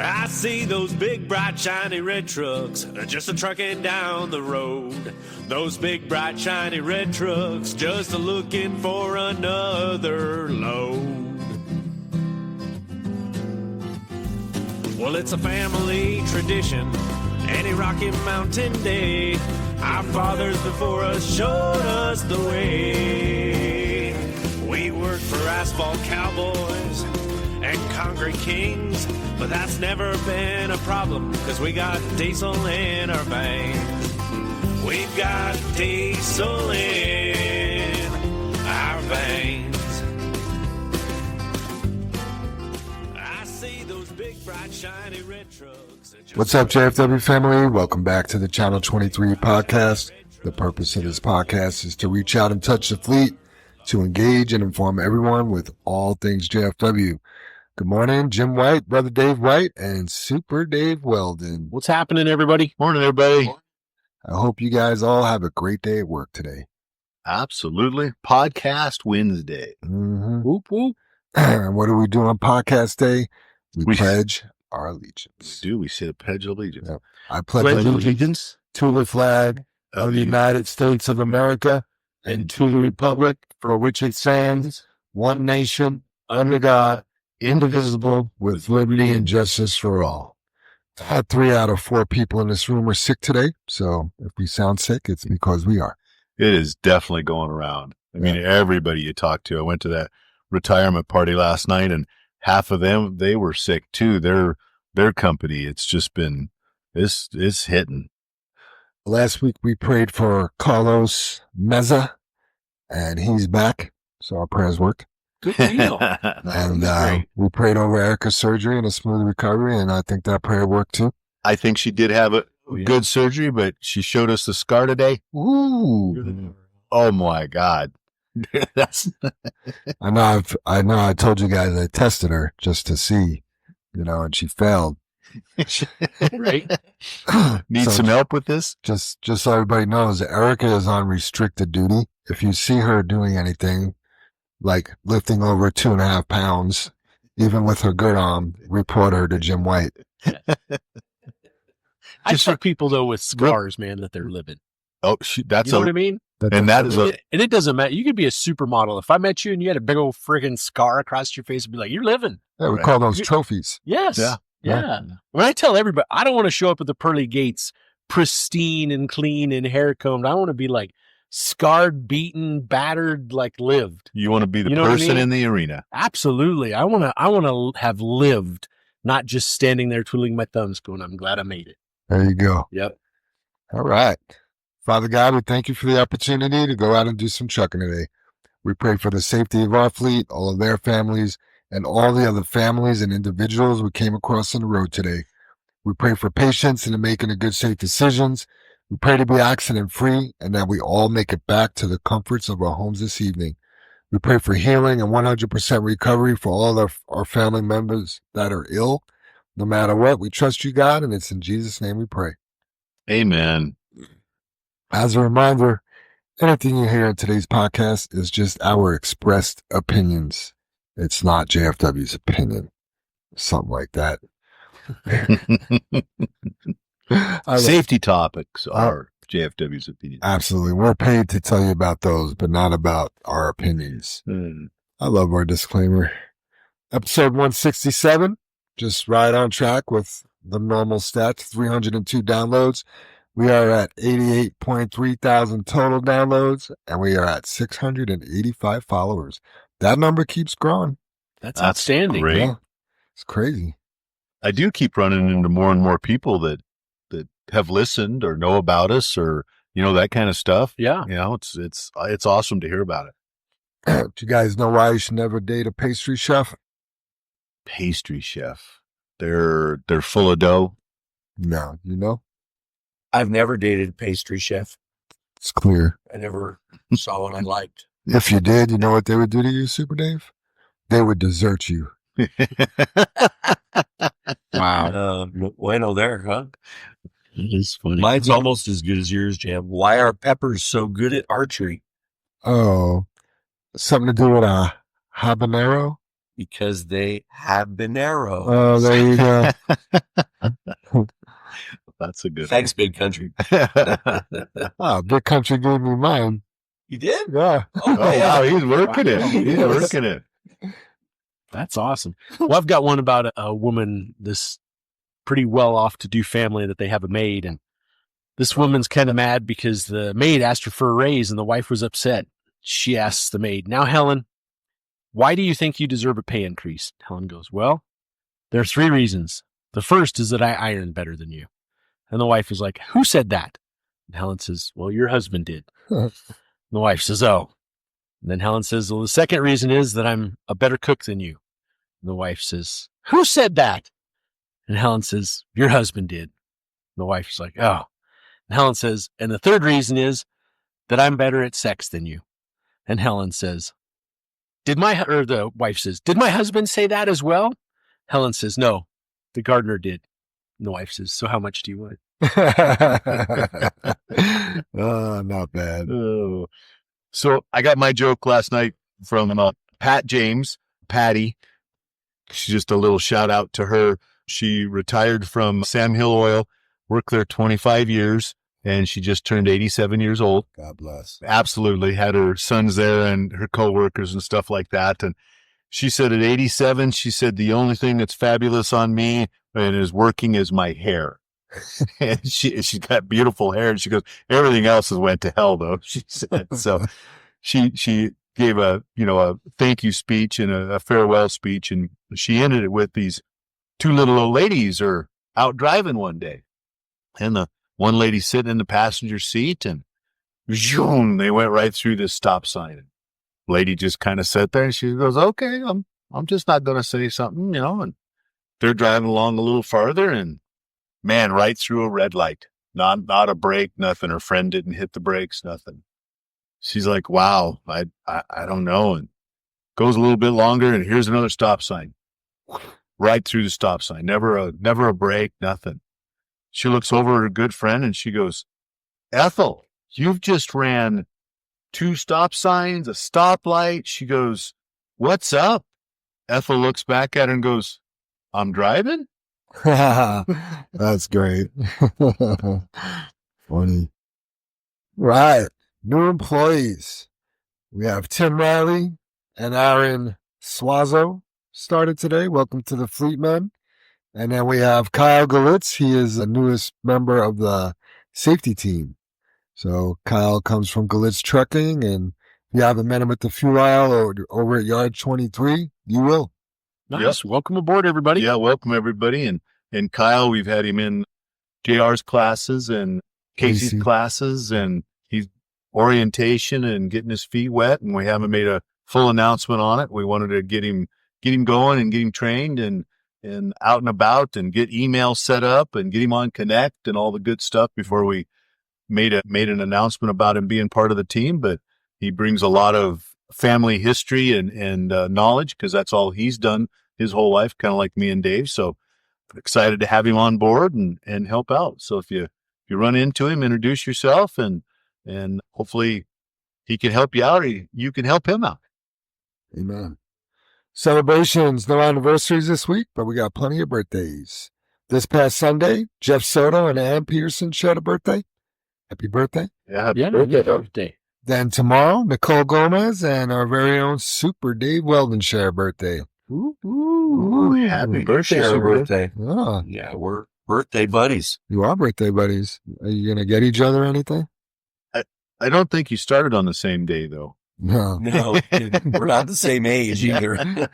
I see those big, bright, shiny red trucks just a-trucking down the road. Those big, bright, shiny red trucks just a-looking for another load. Well, it's a family tradition, any Rocky Mountain day. Our fathers before us showed us the way. We worked for asphalt cowboys and concrete kings, but that's never been a problem, cause we got diesel in our veins. We've got diesel in our veins. I see those big, bright, shiny red trucks. What's up, JFW family? Welcome back to the Channel 23 podcast. The purpose of this podcast is to reach out and touch the fleet, to engage and inform everyone with all things JFW. Good morning, Jim White, Brother Dave White, and Super Dave Weldon. What's happening, everybody? Morning, everybody. I hope you guys all have a great day at work today. Absolutely. Podcast Wednesday. Mm-hmm. Whoop, whoop. And what do we do on podcast day? We pledge our allegiance. We say a pledge of allegiance. Yep. I pledge allegiance to the flag of the United States of America and to the republic for which it stands, one nation, under God, indivisible, with liberty and justice for all. 3 out of 4 people in this room are sick today, so if we sound sick, it's because we are. It is definitely going around. I mean, everybody you talk to. I went to that retirement party last night, and half of them, they were sick too. Their company, it's just been, it's hitting. Last week we prayed for Carlos Meza, and he's back, so our prayers worked. Good deal. And we prayed over Erica's surgery and a smooth recovery, and I think that prayer worked too. I think she did have a good surgery, but she showed us the scar today. Ooh. Oh my God. That's I know I told you guys I tested her just to see, and she failed. Right. Need some help with this? Just so everybody knows, Erica is on restricted duty. If you see her doing anything like lifting over 2.5 pounds, even with her good arm, report her to Jim White. I tell people though with scars, man, that they're living. Oh, that's you know what I mean? And it doesn't matter. You could be a supermodel. If I met you and you had a big old friggin' scar across your face, I'd be like, you're living. Yeah, we call those trophies. Yes. Yeah. When I tell everybody, I don't want to show up at the pearly gates pristine and clean and hair combed. I want to be like scarred, beaten, battered, like lived. You want to be the person in the arena. Absolutely. I want to have lived, not just standing there twiddling my thumbs going, I'm glad I made it. There you go. Yep. All right. Father God, we thank you for the opportunity to go out and do some trucking today. We pray for the safety of our fleet, all of their families, and all the other families and individuals we came across on the road today. We pray for patience in the making of good, safe decisions. We pray to be accident-free and that we all make it back to the comforts of our homes this evening. We pray for healing and 100% recovery for all of our family members that are ill. No matter what, we trust you, God, and it's in Jesus' name we pray. Amen. As a reminder, anything you hear in today's podcast is just our expressed opinions. It's not JFW's opinion. Something like that. Safety topics are JFW's opinion. Absolutely. We're paid to tell you about those, but not about our opinions. I love our disclaimer. Episode 167, just right on track with the normal stats, 302 downloads. We are at 88.3 thousand total downloads, and we are at 685 followers. That number keeps growing. That's outstanding. Great. Yeah, it's crazy. I do keep running into more and more people that have listened or know about us or, that kind of stuff. Yeah. It's awesome to hear about it. Do you guys know why you should never date a pastry chef? Pastry chef. They're full of dough. No, you know? I've never dated a pastry chef. It's clear. I never saw one I liked. If you did, you know what they would do to you, Super Dave? They would desert you. Wow. Bueno there, huh? It's funny. Mine's almost as good as yours, Jam. Why are peppers so good at archery? Oh, something to do with a habanero? Because they habanero. Oh, there you go. That's a good Thanks, Big Country. Oh, Big Country gave me mine. You did? Yeah. Oh, wow. He's working it. He's Yes. working it. That's awesome. Well, I've got one about a woman, this pretty well off to do family that they have a maid. And this woman's kind of mad because the maid asked her for a raise and the wife was upset. She asks the maid, "Now, Helen, why do you think you deserve a pay increase?" Helen goes, "Well, there are 3 reasons. The first is that I iron better than you." And the wife is like, "Who said that?" And Helen says, "Well, your husband did." And the wife says, "Oh." And then Helen says, "Well, the second reason is that I'm a better cook than you." And the wife says, "Who said that?" And Helen says, "Your husband did." And the wife is like, "Oh." And Helen says, "And the third reason is that I'm better at sex than you." And Helen says, the wife says, "Did my husband say that as well?" Helen says, "No, the gardener did." And the wife says, "So how much do you want?" Oh, not bad. Oh. So I got my joke last night from Pat James, Patty. She's just a little shout out to her. She retired from Sam Hill Oil, worked there 25 years, and she just turned 87 years old. God bless. Absolutely. Had her sons there and her coworkers and stuff like that. And she said at 87, she said, the only thing that's fabulous on me and is working is my hair. And she's got beautiful hair. And she goes, everything else has went to hell though. She said, so she gave a thank you speech and a farewell speech. And she ended it with these 2 little old ladies are out driving one day. And the one lady sitting in the passenger seat and zoom, they went right through this stop sign. Lady just kind of sat there and she goes, okay, I'm just not going to say something, and they're driving along a little farther and man, right through a red light, not a brake, nothing. Her friend didn't hit the brakes, nothing. She's like, wow, I don't know. And goes a little bit longer and here's another stop sign right through the stop sign. Never a brake, nothing. She looks over at her good friend and she goes, Ethel, you've just ran 2 stop signs, a stoplight. She goes, what's up? Ethel looks back at her and goes, I'm driving? That's great. Funny. Right. New employees. We have Tim Riley and Aaron Swazo started today. Welcome to the Fleet Men. And then we have Kyle Galitz. He is the newest member of the safety team. So Kyle comes from Galitz Trucking, and if you haven't met him at the fuel aisle or over at Yard 23, you will. Nice. Yep. Welcome aboard, everybody. Yeah, welcome, everybody. And Kyle, we've had him in JR's classes and Casey's classes, and he's orientation and getting his feet wet, and we haven't made a full announcement on it. We wanted to get him going and get him trained and out and about and get emails set up and get him on Connect and all the good stuff before we made an announcement about him being part of the team. But he brings a lot of family history and knowledge because that's all he's done his whole life, kind of like me and Dave. So excited to have him on board and help out. So if you run into him, introduce yourself and hopefully he can help you out or you can help him out. Amen. Celebrations, no anniversaries this week, but we got plenty of birthdays. This past Sunday, Jeff Soto and Ann Peterson shared a birthday. Happy birthday. Yeah, happy birthday. Then tomorrow, Nicole Gomez and our very own Super Dave Weldon share a birthday. Ooh, happy birthday. Oh. Yeah, we're birthday buddies. You are birthday buddies. Are you going to get each other anything? I don't think you started on the same day, though. No, we're not the same age either.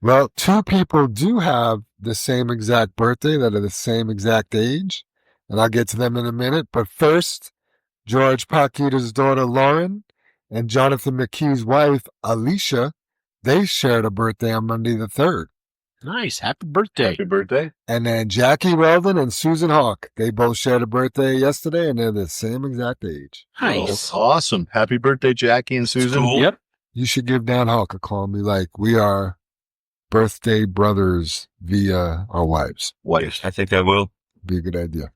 Well, 2 people do have the same exact birthday that are the same exact age, and I'll get to them in a minute. But first, George Paquita's daughter, Lauren, and Jonathan McKee's wife, Alicia, they shared a birthday on Monday the 3rd. Nice. Happy birthday. Happy birthday. And then Jackie Weldon and Susan Hawk, they both shared a birthday yesterday, and they're the same exact age. Nice. Oh, awesome. Happy birthday, Jackie and Susan. Cool. Yep. You should give Dan Hawk a call and be like, we are birthday brothers via our wives. Wife. I think I will. Be a good idea.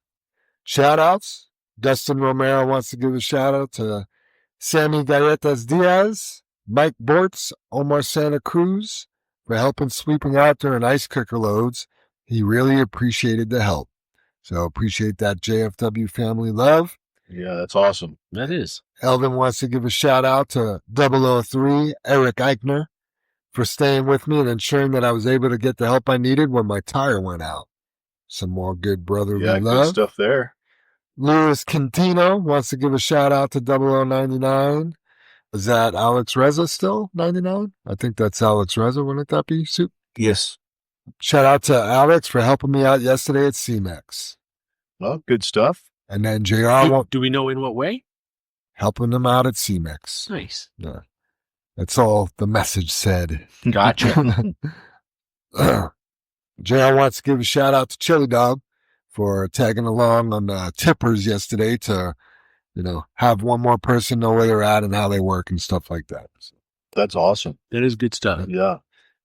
Shout outs. Dustin Romero wants to give a shout out to Sammy Galletas Diaz, Mike Bortz, Omar Santa Cruz, for helping sweeping out during ice cooker loads. He really appreciated the help. So appreciate that JFW family love. Yeah, that's awesome. That is. Elvin wants to give a shout out to 003, Eric Eichner, for staying with me and ensuring that I was able to get the help I needed when my tire went out. Some more good brotherly Yeah, love. good stuff there. Louis Quintino wants to give a shout out to 0099. Is that Alex Reza still 99? I think that's Alex Reza. Wouldn't that be, Soup? Yes. Shout out to Alex for helping me out yesterday at CMEX. Well, good stuff. And then JR Do we know in what way? helping them out at CMEX. Nice. Yeah. That's all the message said. Gotcha. JR wants to give a shout out to Chili Dog for tagging along on tippers yesterday to, have one more person know where they're at and how they work and stuff like that. So, That's awesome. That is good stuff. Yeah.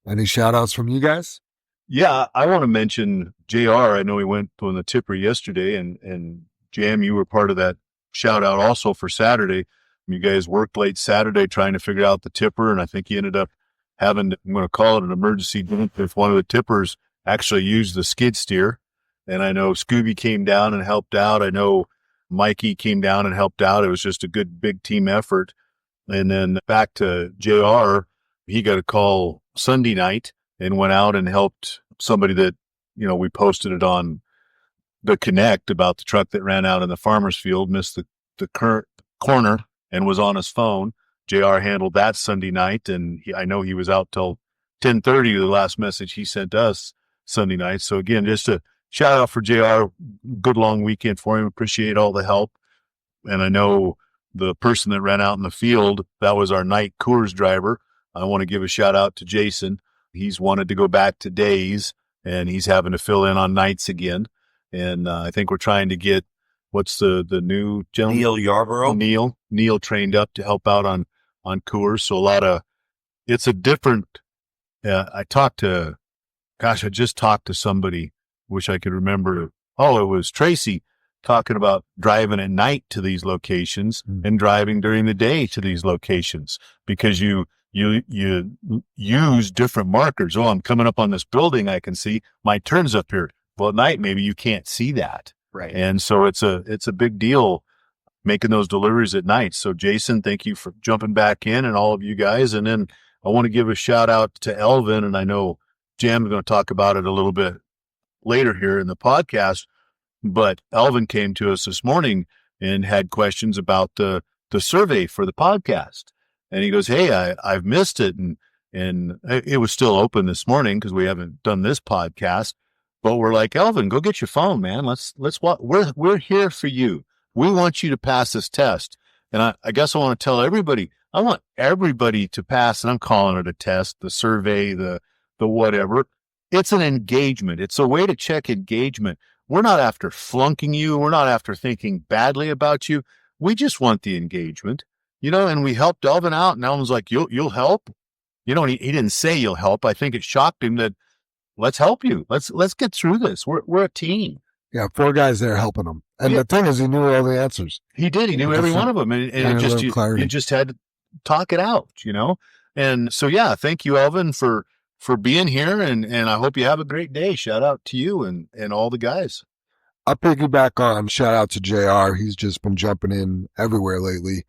any shout outs from you guys? Yeah, I want to mention JR. I know he went on the tipper yesterday, and Jam, you were part of that shout out also for Saturday. You guys worked late Saturday trying to figure out the tipper, and I think you ended up having, I'm going to call it an emergency dump if one of the tippers actually used the skid steer. And I know Scooby came down and helped out. I know Mikey came down and helped out. It was just a good, big team effort. And then back to JR, he got a call Sunday night and went out and helped somebody that, we posted it on the Connect about the truck that ran out in the farmer's field, missed the current corner and was on his phone. JR handled that Sunday night, and I know he was out till 10:30, the last message he sent us Sunday night. So again, just a shout out for JR. Good long weekend for him. Appreciate all the help. And I know the person that ran out in the field, that was our night Coors driver. I want to give a shout out to Jason. He's wanted to go back to days, and he's having to fill in on nights again. And I think we're trying to get, what's the new gentleman? Neil Yarborough. Neil trained up to help out on Coors. So it's a different, I just talked to somebody, wish I could remember. Oh, it was Tracy talking about driving at night to these locations and driving during the day to these locations, because you use different markers. Oh, I'm coming up on this building. I can see my turn's up here. Well, at night, maybe you can't see that. Right. And so it's a big deal making those deliveries at night. So Jason, thank you for jumping back in, and all of you guys. And then I want to give a shout out to Elvin, and I know Jam is going to talk about it a little bit later here in the podcast, but Elvin came to us this morning and had questions about the survey for the podcast. And he goes, hey, I've missed it. And it was still open this morning because we haven't done this podcast, but we're like, Elvin, go get your phone, man. Let's walk. We're here for you. We want you to pass this test. And I guess I want to tell everybody, I want everybody to pass, and I'm calling it a test, the survey, the whatever. It's an engagement. It's a way to check engagement. We're not after flunking you. We're not after thinking badly about you. We just want the engagement, and we helped Elvin out, and Elvin's like, you'll help? And he didn't say you'll help. I think it shocked him that, let's help you. Let's get through this. We're a team. Yeah, 4 guys there helping him. And the thing is, he knew all the answers. He did. He knew every one of them. And you just had to talk it out, And so, yeah, thank you, Elvin, for being here. And I hope you have a great day. Shout out to you and all the guys. I'll piggyback on shout out to JR. He's just been jumping in everywhere lately.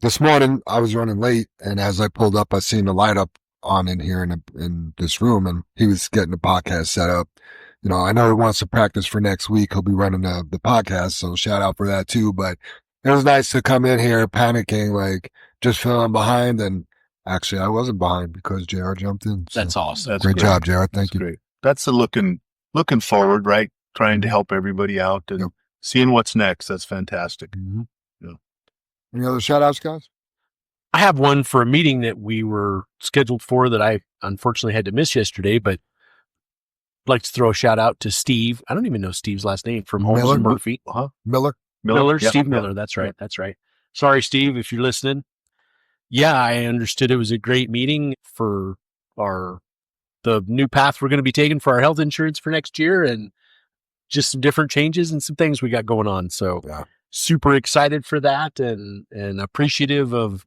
This morning, I was running late, and as I pulled up, I seen the light up on in here in this room, and he was getting the podcast set up. I know he wants to practice for next week. He'll be running the podcast, so shout out for that too. But it was nice to come in here panicking, like just feeling behind. And actually, I wasn't behind because JR jumped in. So That's awesome. That's great job, JR. Thank you. Great. That's the looking forward, right? Trying to help everybody out and seeing what's next. That's fantastic. Mm-hmm. Yeah. Any other shout outs, guys? I have one for a meeting that we were scheduled for that I unfortunately had to miss yesterday, but I'd like to throw a shout out to Steve. I don't even know Steve's last name, from Holmes Miller? and Murphy. Miller? Miller, Yep. Steve Miller. That's right. That's right. Sorry, Steve, if you're listening. Yeah, I understood it was a great meeting for the new path we're going to be taking for our health insurance for next year, and just some different changes and some things we got going on. So super excited for that, and appreciative of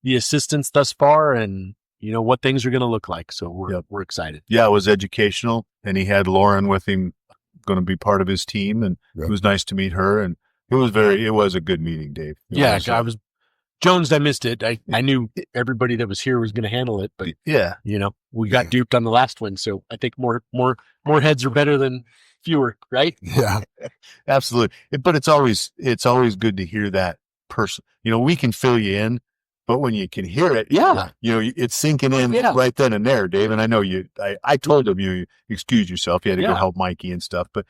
the assistance thus far. And what things are going to look like. So Yep. we're excited. Yeah, it was educational, and he had Lauren with him, going to be part of his team, and Yep. it was nice to meet her. And it was a good meeting, Dave. I was Jones. I missed it. I knew everybody that was here was going to handle it, but yeah, we got duped on the last one. So I think more heads are better than fewer, right? Yeah. absolutely. But it's always good to hear that person. We can fill you in, but when you can hear it, it's sinking in right then and there, Dave. And I know I told him you excuse yourself. You had to go help Mikey and stuff, but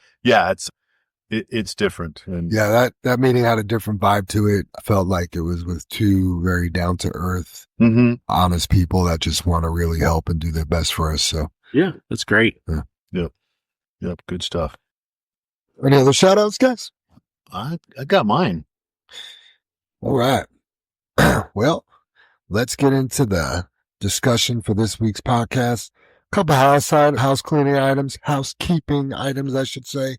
it's different. And that meeting had a different vibe to it. I felt like it was with two very down to earth, honest people that just want to really help and do their best for us. So yeah, that's great. Yep. Good stuff. Any other shout outs, guys? I got mine. All right. Well, let's get into the discussion for this week's podcast. A couple housekeeping items, I should say.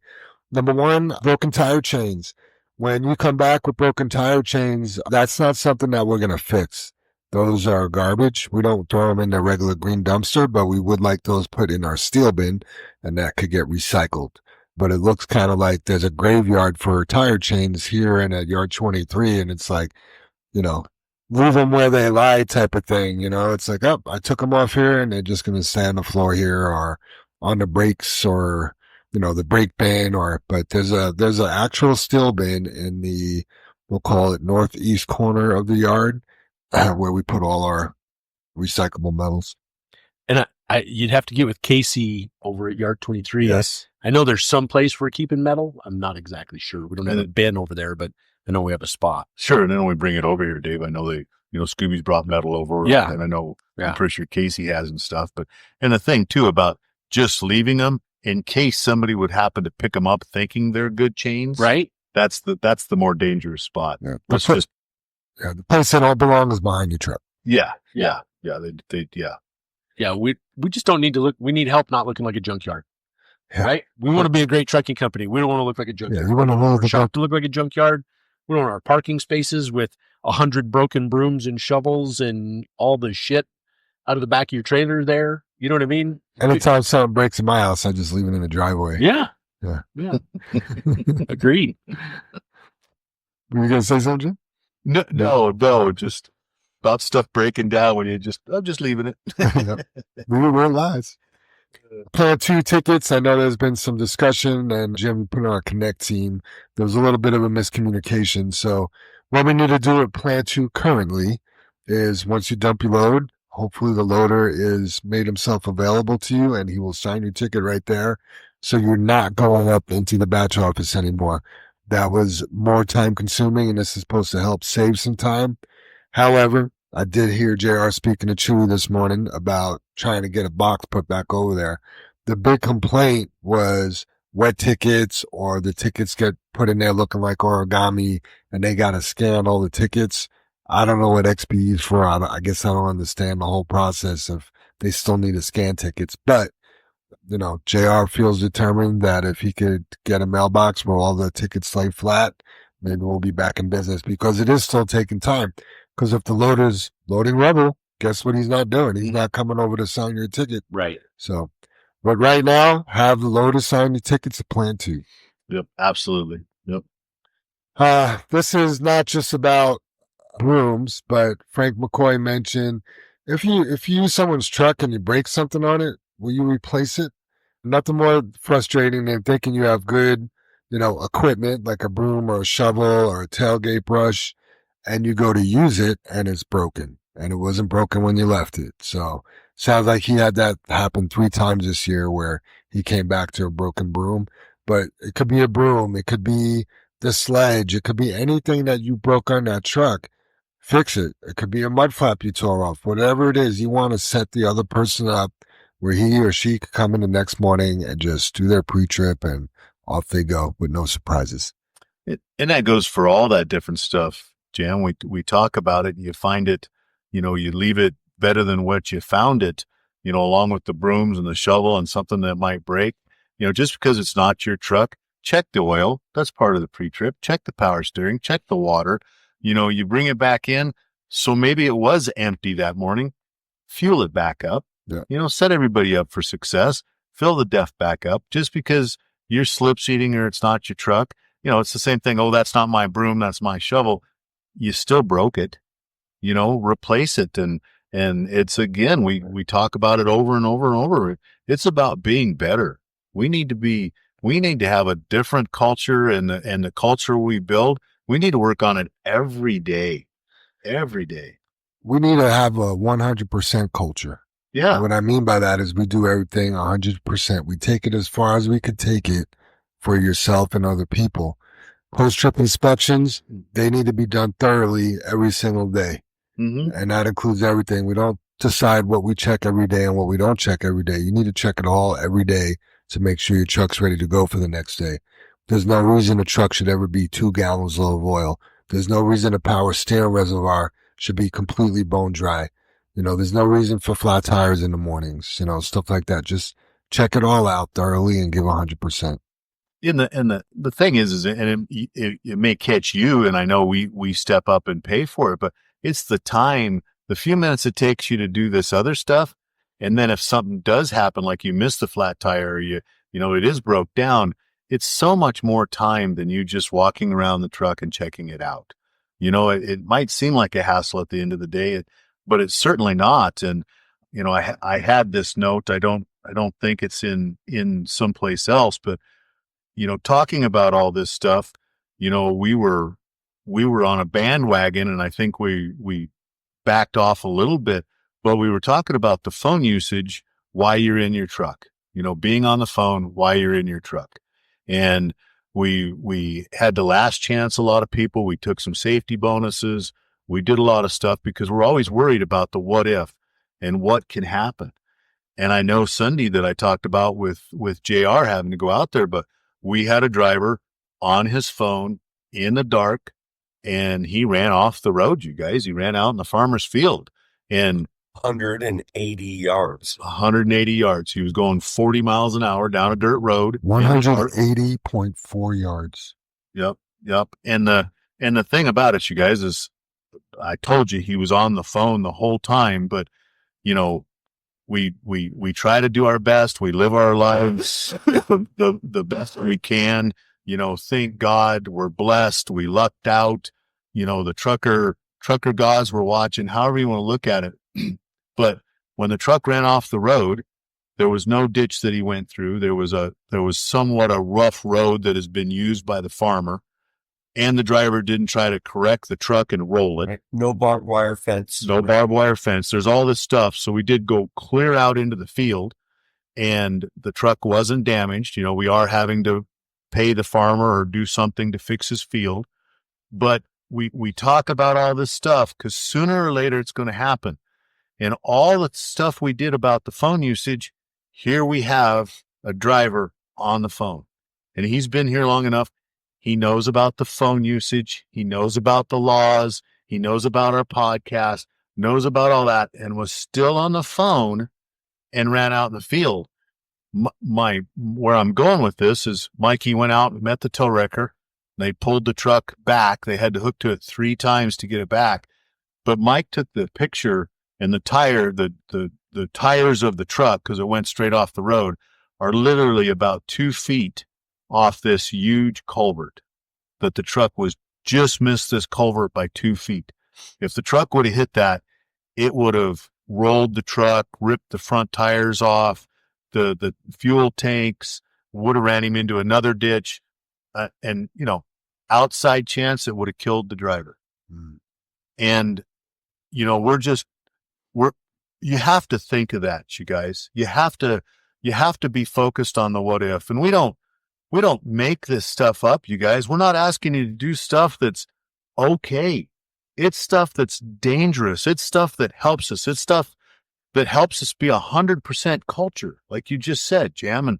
Number one, broken tire chains. When you come back with broken tire chains, that's not something that we're going to fix. Those are garbage. We don't throw them in the regular green dumpster, but we would like those put in our steel bin, and that could get recycled. But it looks kind of like there's a graveyard for tire chains here and at yard 23, and it's like, leave them where they lie type of thing. It's like, I took them off here and they're just going to stay on the floor here or on the brakes or, the brake bin but there's an actual steel bin in we'll call it northeast corner of the yard where we put all our recyclable metals. And you'd have to get with Casey over at yard 23. Yes. I know there's some place we're keeping metal. I'm not exactly sure. We don't have a bin over there, but I know we have a spot. Sure. And then we bring it over here, Dave. I know Scooby's brought metal over. Yeah. And I know, I'm pretty sure Casey has and stuff. And the thing too about just leaving them in case somebody would happen to pick them up thinking they're good chains. Right. That's the more dangerous spot. Yeah. The place that all belongs is behind your truck. Yeah. Yeah. Yeah. We just don't need to look. We need help not looking like a junkyard. Yeah. Right. We want to be a great trucking company. We don't want to look like a junkyard. Yeah. You want to look like a junkyard. We don't want our parking spaces with 100 broken brooms and shovels and all the shit out of the back of your trailer there. You know what I mean? Anytime something breaks in my house, I just leave it in the driveway. Yeah. Yeah. Agreed. Were you going to say something, Jim? No, just about stuff breaking down when I'm just leaving it. We were lies. Plan 2 tickets. I know there's been some discussion, and Jim put on a Connect team. There was a little bit of a miscommunication. So what we need to do at Plan 2 currently is once you dump your load, hopefully the loader is made himself available to you, and he will sign your ticket right there. So you're not going up into the batch office anymore. That was more time consuming, and this is supposed to help save some time. However, I did hear JR speaking to Chewy this morning about trying to get a box put back over there. The big complaint was wet tickets, or the tickets get put in there looking like origami and they got to scan all the tickets. I don't know what XP is for. I guess I don't understand the whole process of they still need to scan tickets, but JR feels determined that if he could get a mailbox where all the tickets lay flat, maybe we'll be back in business, because it is still taking time. Because if the loader's loading rubble, guess what he's not doing? He's not coming over to sign your ticket. Right. So, but right now, have the loader sign your tickets at Plan 2. Yep. Absolutely. Yep. This is not just about brooms, but Frank McCoy mentioned if you use someone's truck and you break something on it, will you replace it? Nothing more frustrating than thinking you have good, equipment like a broom or a shovel or a tailgate brush, and you go to use it and it's broken, and it wasn't broken when you left it. So sounds like he had that happen 3 times this year where he came back to a broken broom. But it could be a broom, it could be the sledge, it could be anything that you broke on that truck. Fix it. It could be a mud flap you tore off. Whatever it is, you want to set the other person up where he or she could come in the next morning and just do their pre-trip and off they go with no surprises. And that goes for all that different stuff, Jan. We talk about it, you find it, you leave it better than what you found it, along with the brooms and the shovel and something that might break. Just because it's not your truck, check the oil. That's part of the pre-trip. Check the power steering, check the water. You bring it back in. So maybe it was empty that morning. fuel it back up, Yeah. Set everybody up for success, fill the DEF back up. Just because you're slip seating or it's not your truck, it's the same thing. Oh, that's not my broom. That's my shovel. You still broke it, replace it. And it's, again, we talk about it over and over and over. It's about being better. We need to have a different culture, and the culture we build, we need to work on it every day. We need to have a 100% culture. Yeah. And what I mean by that is we do everything 100%. We take it as far as we could take it for yourself and other people. Post-trip inspections, they need to be done thoroughly every single day. Mm-hmm. And that includes everything. We don't decide what we check every day and what we don't check every day. You need to check it all every day to make sure your truck's ready to go for the next day. There's no reason a truck should ever be 2 gallons low of oil. There's no reason a power steering reservoir should be completely bone dry. There's no reason for flat tires in the mornings, stuff like that. Just check it all out thoroughly and give 100%. And the thing is, and it may catch you, and I know we step up and pay for it, but it's the time, the few minutes it takes you to do this other stuff. And then if something does happen, like you miss the flat tire, or it is broke down, it's so much more time than you just walking around the truck and checking it out. It might seem like a hassle at the end of the day, but it's certainly not. And, I had this note. I don't think it's in someplace else, but, talking about all this stuff, we were on a bandwagon, and I think we backed off a little bit, but we were talking about the phone usage while you're in your truck, being on the phone while you're in your truck. And we had the last chance, a lot of people. We took some safety bonuses. We did a lot of stuff because we're always worried about the what if and what can happen. And I know Sunday that I talked about with JR having to go out there, but we had a driver on his phone in the dark, and he ran off the road, you guys. He ran out in the farmer's field, and 180 yards. 180 yards. He was going 40 miles an hour down a dirt road. 180.4 yards. Yep. And the thing about it, you guys, is I told you he was on the phone the whole time, but we try to do our best. We live our lives the best we can. Thank God we're blessed. We lucked out. The trucker gods were watching, however you want to look at it. But when the truck ran off the road, there was no ditch that he went through. There was somewhat a rough road that has been used by the farmer, and the driver didn't try to correct the truck and roll it. No barbed wire fence. No barbed wire fence. There's all this stuff. So we did go clear out into the field, and the truck wasn't damaged. We are having to pay the farmer or do something to fix his field. But we talk about all this stuff because sooner or later it's going to happen. And all the stuff we did about the phone usage, here we have a driver on the phone. And he's been here long enough. He knows about the phone usage. He knows about the laws. He knows about our podcast, knows about all that, and was still on the phone and ran out in the field. Where I'm going with this is Mikey went out and met the tow wrecker. They pulled the truck back. They had to hook to it 3 times to get it back. But Mike took the picture, and the tires of the truck, because it went straight off the road, are literally about 2 feet off this huge culvert. That the truck was just missed this culvert by 2 feet. If the truck would have hit that, it would have rolled the truck, ripped the front tires off, the fuel tanks, would have ran him into another ditch, and outside chance it would have killed the driver. And you have to think of that, you guys. You have to be focused on the what if. And we don't make this stuff up, you guys. We're not asking you to do stuff that's okay. It's stuff that's dangerous. It's stuff that helps us. It's stuff that helps us be 100% culture, like you just said, Jam. And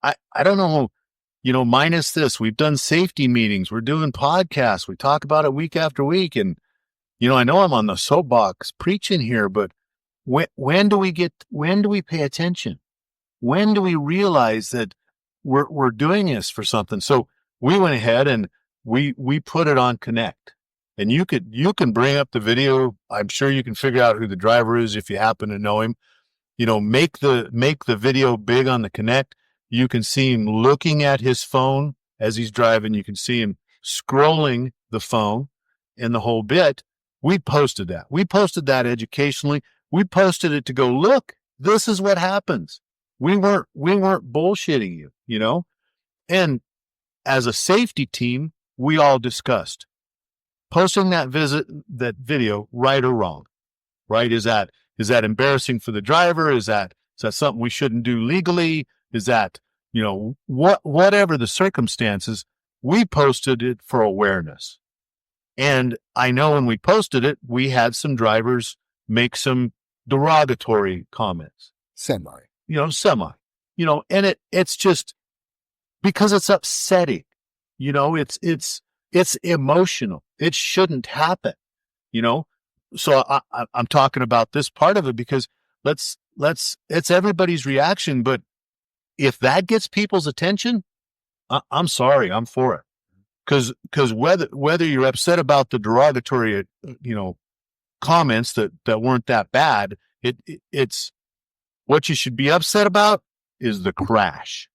I don't know, minus this, we've done safety meetings. We're doing podcasts. We talk about it week after week. And, I know I'm on the soapbox preaching here, but when do we pay attention? When do we realize that we're doing this for something? So we went ahead and we put it on Connect. and you can bring up the video. I'm sure you can figure out who the driver is if you happen to know him. Make the video big on the Connect. You can see him looking at his phone as he's driving. You can see him scrolling the phone and the whole bit. We posted that. We posted that educationally. We posted it to go, look, this is what happens. We weren't bullshitting you, And as a safety team, we all discussed posting that video, right or wrong, right? Is that embarrassing for the driver? Is that something we shouldn't do legally? Is that, whatever the circumstances, we posted it for awareness. And I know when we posted it, we had some drivers make some derogatory comments. Semi. And it's just because it's upsetting, it's emotional. It shouldn't happen, So I'm talking about this part of it because it's everybody's reaction. But if that gets people's attention, I'm sorry, I'm for it. Because whether you're upset about the derogatory, comments that weren't that bad, it's what you should be upset about is the crash.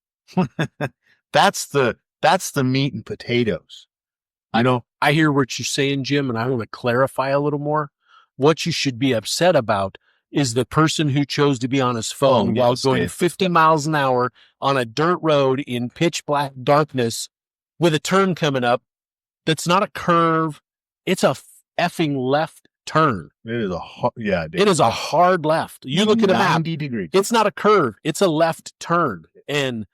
That's the meat and potatoes. I hear what you're saying, Jim, and I want to clarify a little more. What you should be upset about is the person who chose to be on his phone while going 50 miles an hour on a dirt road in pitch black darkness with a turn coming up. That's not a curve. It's a effing left turn. It is it is a hard left. You look at a map. 90 degrees. It's not a curve. It's a left turn. And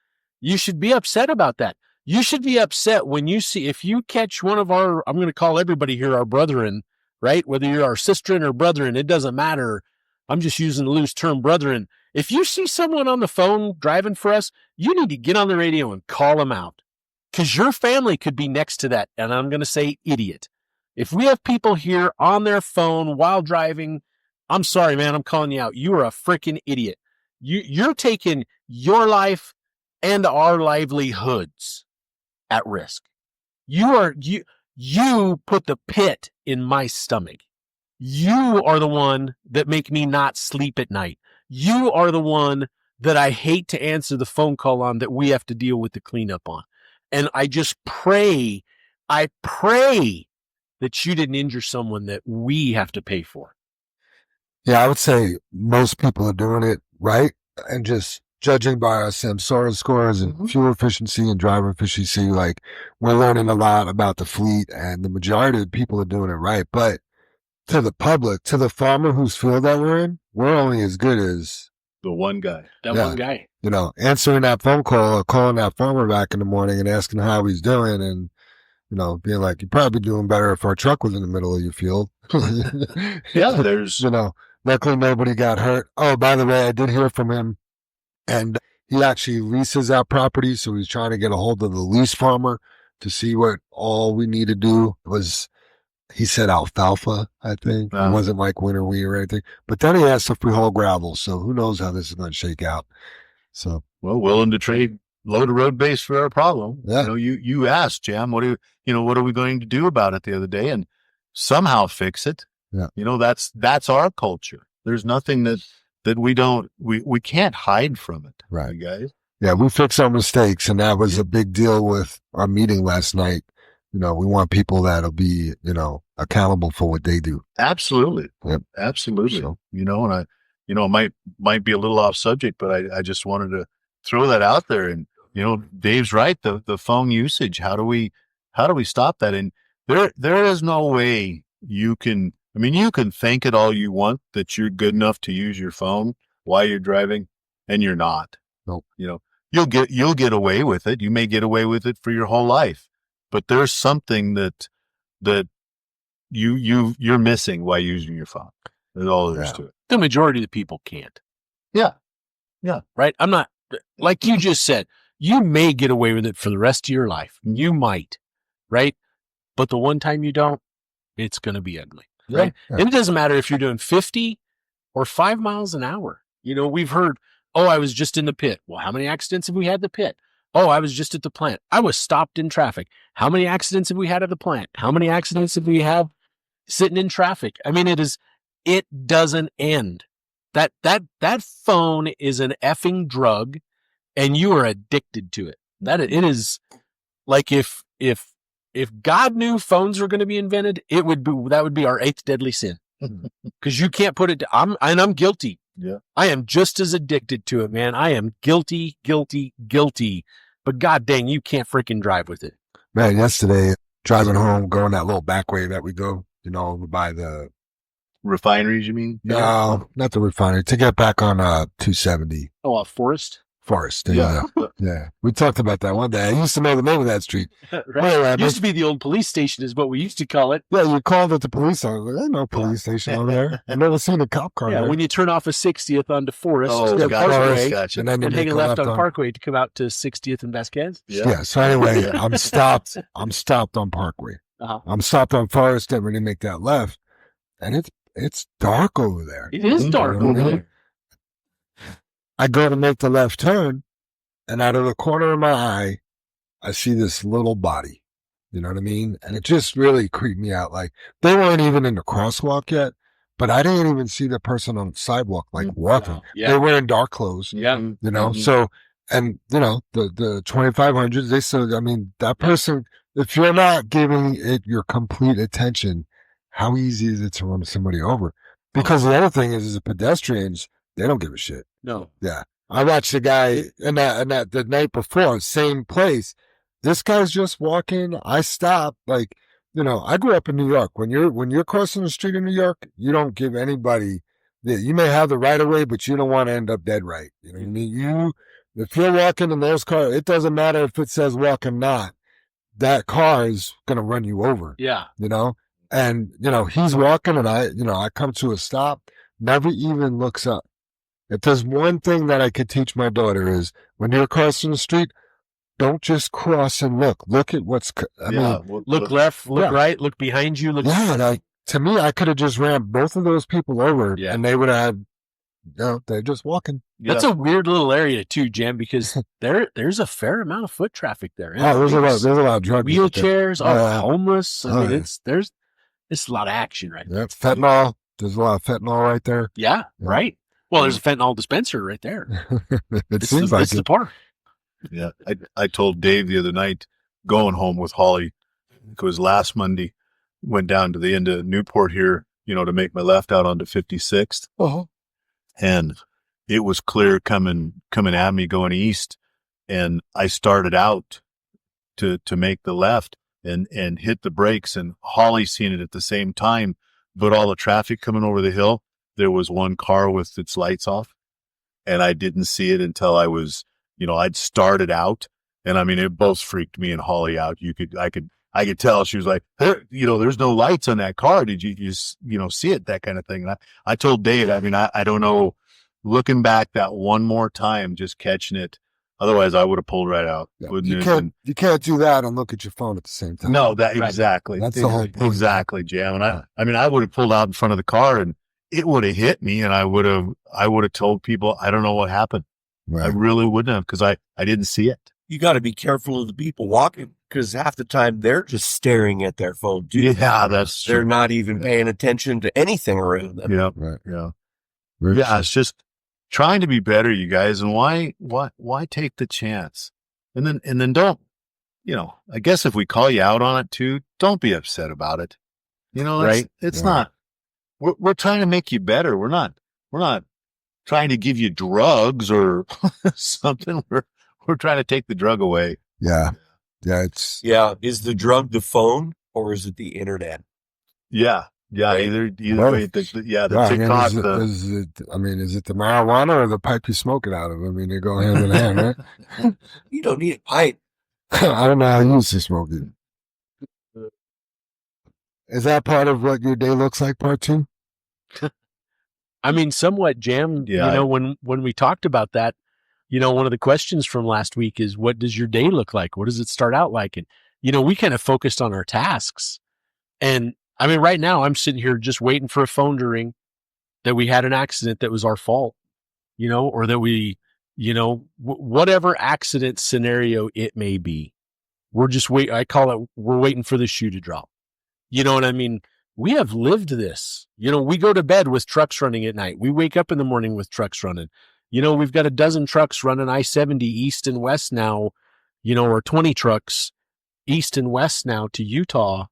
you should be upset about that. You should be upset when if you catch one of our, I'm going to call everybody here our brethren, right? Whether you're our sisterin or brethren, it doesn't matter. I'm just using the loose term brethren. If you see someone on the phone driving for us, you need to get on the radio and call them out. Because your family could be next to that. And I'm going to say idiot. If we have people here on their phone while driving, I'm sorry, man, I'm calling you out. You are a freaking idiot. You're taking your life and our livelihoods at risk. You put the pit in my stomach. You are the one that make me not sleep at night. You are the one that I hate to answer the phone call on that we have to deal with the cleanup on. And I just pray that you didn't injure someone that we have to pay for. Yeah, I would say most people are doing it right. And just judging by our Samsara scores and fuel efficiency and driver efficiency, like we're learning a lot about the fleet and the majority of people are doing it right. But to the public, to the farmer whose field that we're in, we're only as good as the one guy. One guy. Answering that phone call or calling that farmer back in the morning and asking how he's doing and, being like, you're probably doing better if our truck was in the middle of your field. Yeah, there's, luckily nobody got hurt. Oh, by the way, I did hear from him and he actually leases that property. So he's trying to get a hold of the lease farmer to see what all we need to do was, he said alfalfa, I think. It wasn't like winter wheat or anything. But then he asked if we haul gravel. So who knows how this is going to shake out. So, willing to trade low to road base for our problem. Yeah. You asked, Jam, what are we going to do about it the other day and somehow fix it? Yeah. That's our culture. There's nothing that we can't hide from it. Right. You guys. Yeah. We fixed our mistakes and that was a big deal with our meeting last night. We want people that'll be, accountable for what they do. Absolutely. Yep. Absolutely. So, And it might be a little off subject, but I just wanted to throw that out there. And, Dave's right. The phone usage, how do we stop that? And there is no way you can think it all you want that you're good enough to use your phone while you're driving and you're not. Nope. You'll get away with it. You may get away with it for your whole life, but there's something that you're missing while using your phone. That's all there is to it. The majority of the people can't. Yeah. Yeah. Right? I'm not, like you just said, you may get away with it for the rest of your life. You might, right? But the one time you don't, it's going to be ugly, right? Yeah. And it doesn't matter if you're doing 50 or 5 miles an hour. We've heard, I was just in the pit. Well, how many accidents have we had in the pit? Oh, I was just at the plant. I was stopped in traffic. How many accidents have we had at the plant? How many accidents have we had sitting in traffic. I mean, it doesn't end. That phone is an effing drug, and you are addicted to it. It is like if God knew phones were going to be invented, that would be our 8th deadly sin. Because you can't put it. I'm guilty. Yeah. I am just as addicted to it, man. I am guilty. But god dang, you can't freaking drive with it. Man, yesterday, driving home, going that little back way that we go, over by the... Refineries, you mean? No, not the refinery. To get back on 270 Oh, Forest? Forest. Yeah. Yeah. We talked about that one day. I used to know the name of that street. Right. Used to be the old police station is what we used to call it. Yeah, you called it the police. I was like, there's no police station over there. I've never seen a cop car Yeah, there. when you turn off a 60th onto Forest, Gotcha. And then and you hang make a left on on Parkway to come out to 60th and Vasquez. Yeah. So anyway, I'm stopped on Parkway. Uh-huh. I'm stopped on Forest, and when you make that left, and it's dark over there. It is dark over there. I go to make the left turn, and out of the corner of my eye, I see this little body. You know what I mean? And it just really creeped me out. Like, they weren't even in the crosswalk yet, but I didn't even see the person on the sidewalk, like, walking. Yeah. They were in dark clothes. Yeah. So, and, the 2500s, they said, I mean, that person, if you're not giving it your complete attention, how easy is it to run somebody over? Because the other thing is the pedestrians, they don't give a shit. No. Yeah. I watched a guy the night before, same place. This guy's just walking. I stopped. Like, I grew up in New York. When you're crossing the street in New York, you don't give anybody, you may have the right of way, but you don't want to end up dead right. You know what I mean? If you're walking in those cars, it doesn't matter if it says walk or not. That car is going to run you over. Yeah. And, he's walking and I come to a stop, never even looks up. If there's one thing that I could teach my daughter is when you're crossing the street, don't just cross and look. Look at what's, look left, look right, look behind you. To me, I could have just ran both of those people over and they would have had, they're just walking. That's a weird little area too, Jam, because there's a fair amount of foot traffic there. There's a lot of drug wheelchairs, homeless. I mean, it's a lot of action right there. Fentanyl. There's a lot of fentanyl right there. Yeah. Right. Well, there's a fentanyl dispenser right there. It's the park. Yeah. I told Dave the other night, going home with Holly, it was last Monday, went down to the end of Newport here, to make my left out onto 56th. Uh-huh. And it was clear coming at me going east. And I started out to make the left and hit the brakes, and Holly seen it at the same time. But all the traffic coming over the hill, there was one car with its lights off, and I didn't see it until I was, I'd started out, and I mean, it both freaked me and Holly out. I could tell she was like, there's no lights on that car. Did you see it? That kind of thing. And I told Dave, I mean, I don't know, looking back that one more time, just catching it. Otherwise, I would have pulled right out. Yeah, you can't do that and look at your phone at the same time. No, exactly. That's the whole point. Exactly, Jam. And I would have pulled out in front of the car, and it would have hit me, and I would have told people, I don't know what happened. Right. I really wouldn't have, because I didn't see it. You got to be careful of the people walking, because half the time they're just staring at their phone too. Yeah, that's they're true. not even paying attention to anything around them. Yeah, right. Yeah, it's just trying to be better, you guys. And why take the chance? And then don't, I guess if we call you out on it too, don't be upset about it. Right? It's not. We're trying to make you better. We're not trying to give you drugs or something. We're trying to take the drug away. Yeah. Is the drug the phone or is it the internet? Yeah. Right. Either way. The TikTok. Is it the marijuana or the pipe you smoke it out of? I mean, they go hand in hand, right? You don't need a pipe. I don't know how you used to smoke it. Is that part of what your day looks like, part 2? I mean, somewhat, Jam. Yeah. When we talked about that, one of the questions from last week is, what does your day look like? What does it start out like? And, we kind of focused on our tasks. And I mean, right now I'm sitting here just waiting for a phone to ring that we had an accident that was our fault, or that we, whatever accident scenario it may be. We're just we're waiting for the shoe to drop. You know what I mean? we have lived this. We go to bed with trucks running at night. We wake up in the morning with trucks running. We've got a dozen trucks running I-70 east and west now, or 20 trucks east and west now to Utah.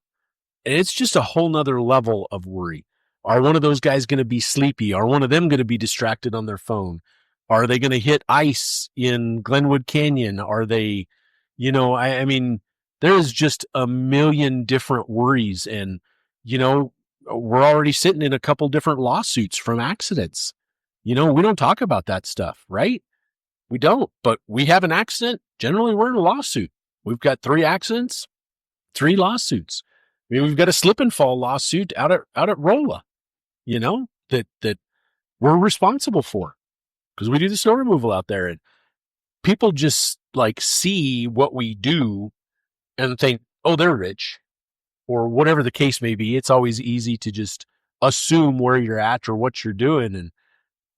And it's just a whole nother level of worry. Are one of those guys going to be sleepy? Are one of them going to be distracted on their phone? Are they going to hit ice in Glenwood Canyon? Are they, I mean, there's just a million different worries. And, we're already sitting in a couple different lawsuits from accidents. We don't talk about that stuff, right? We don't, but we have an accident. Generally, we're in a lawsuit. We've got 3 accidents, 3 lawsuits. I mean, we've got a slip and fall lawsuit out at Rolla, that we're responsible for because we do the snow removal out there, and people just like see what we do and think, oh, they're rich, or whatever the case may be. It's always easy to just assume where you're at or what you're doing. And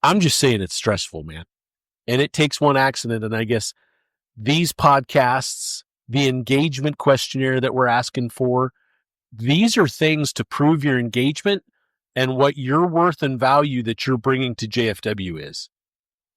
I'm just saying it's stressful, man. And it takes one accident. And I guess these podcasts, the engagement questionnaire that we're asking for, these are things to prove your engagement and what your worth and value that you're bringing to JFW is.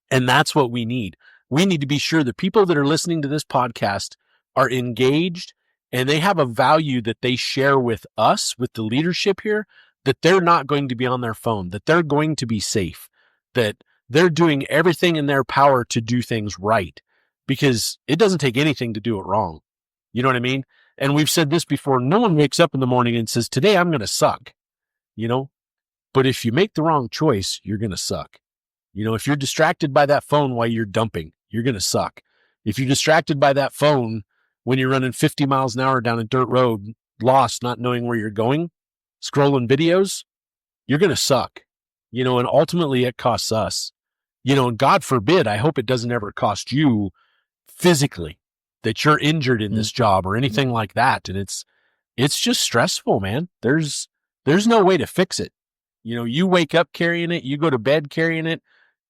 And that's what we need. We need to be sure that people that are listening to this podcast are engaged and they have a value that they share with us, with the leadership here, that they're not going to be on their phone, that they're going to be safe, that they're doing everything in their power to do things right, because it doesn't take anything to do it wrong. You know what I mean? And we've said this before. No one wakes up in the morning and says, today I'm going to suck, but if you make the wrong choice, you're going to suck. If you're distracted by that phone while you're dumping, you're going to suck. If you're distracted by that phone when you're running 50 miles an hour down a dirt road, lost, not knowing where you're going, scrolling videos, you're going to suck, and ultimately it costs us, and God forbid, I hope it doesn't ever cost you physically, that you're injured in this job or anything like that. And it's just stressful, man. There's no way to fix it. You wake up carrying it, you go to bed carrying it,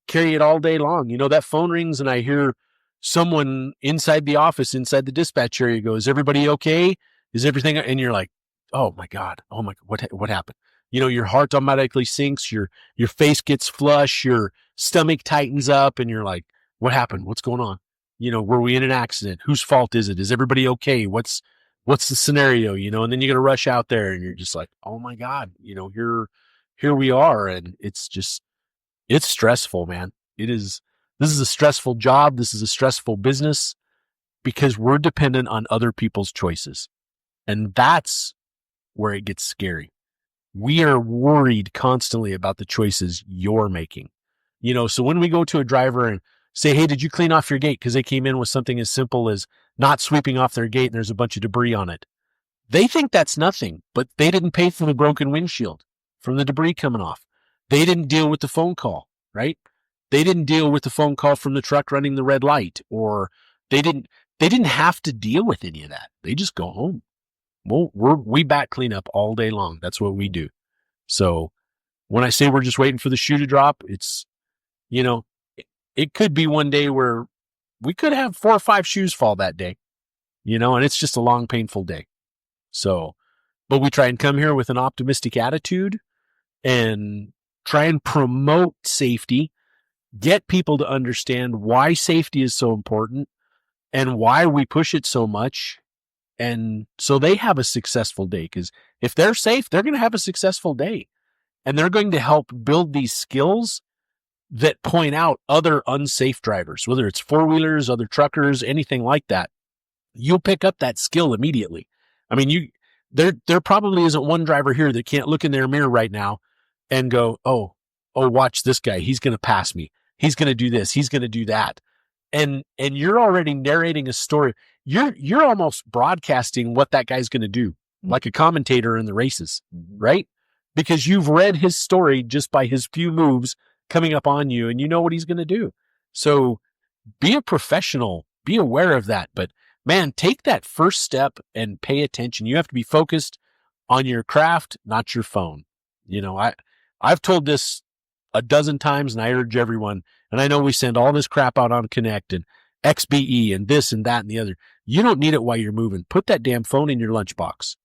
carry it all day long. That phone rings and I hear someone inside the office, inside the dispatch area go, is everybody okay? Is everything? And you're like, oh my God, what happened? Your heart automatically sinks, your face gets flush, your stomach tightens up, and you're like, what happened? What's going on? Were we in an accident? Whose fault is it? Is everybody okay? What's the scenario? And then you got to rush out there and you're just like, oh my God, here we are. And it's stressful, man. This is a stressful job. This is a stressful business because we're dependent on other people's choices. And that's where it gets scary. We are worried constantly about the choices you're making. So when we go to a driver and say, hey, did you clean off your gate? Because they came in with something as simple as not sweeping off their gate and there's a bunch of debris on it. They think that's nothing, but they didn't pay for the broken windshield from the debris coming off. They didn't deal with the phone call, right? They didn't deal with the phone call from the truck running the red light, or they didn't have to deal with any of that. They just go home. Well, we back clean up all day long. That's what we do. So when I say we're just waiting for the shoe to drop, it's, it could be one day where we could have 4 or 5 shoes fall that day, and it's just a long, painful day. So, but we try and come here with an optimistic attitude and try and promote safety, get people to understand why safety is so important and why we push it so much. And so they have a successful day, because if they're safe, they're going to have a successful day, and they're going to help build these skills that point out other unsafe drivers, whether it's 4-wheelers, other truckers, anything like that. You'll pick up that skill immediately. I mean, there probably isn't one driver here that can't look in their mirror right now and go, oh, watch this guy. He's going to pass me. He's going to do this. He's going to do that. And you're already narrating a story. You're almost broadcasting what that guy's going to do, like a commentator in the races, right? Because you've read his story just by his few moves coming up on you, and you know what he's going to do. So be a professional, be aware of that. But man, take that first step and pay attention. You have to be focused on your craft, not your phone. I've told this a dozen times, and I urge everyone, and I know we send all this crap out on Connect and XBE and this and that and the other. You don't need it while you're moving. Put that damn phone in your lunchbox.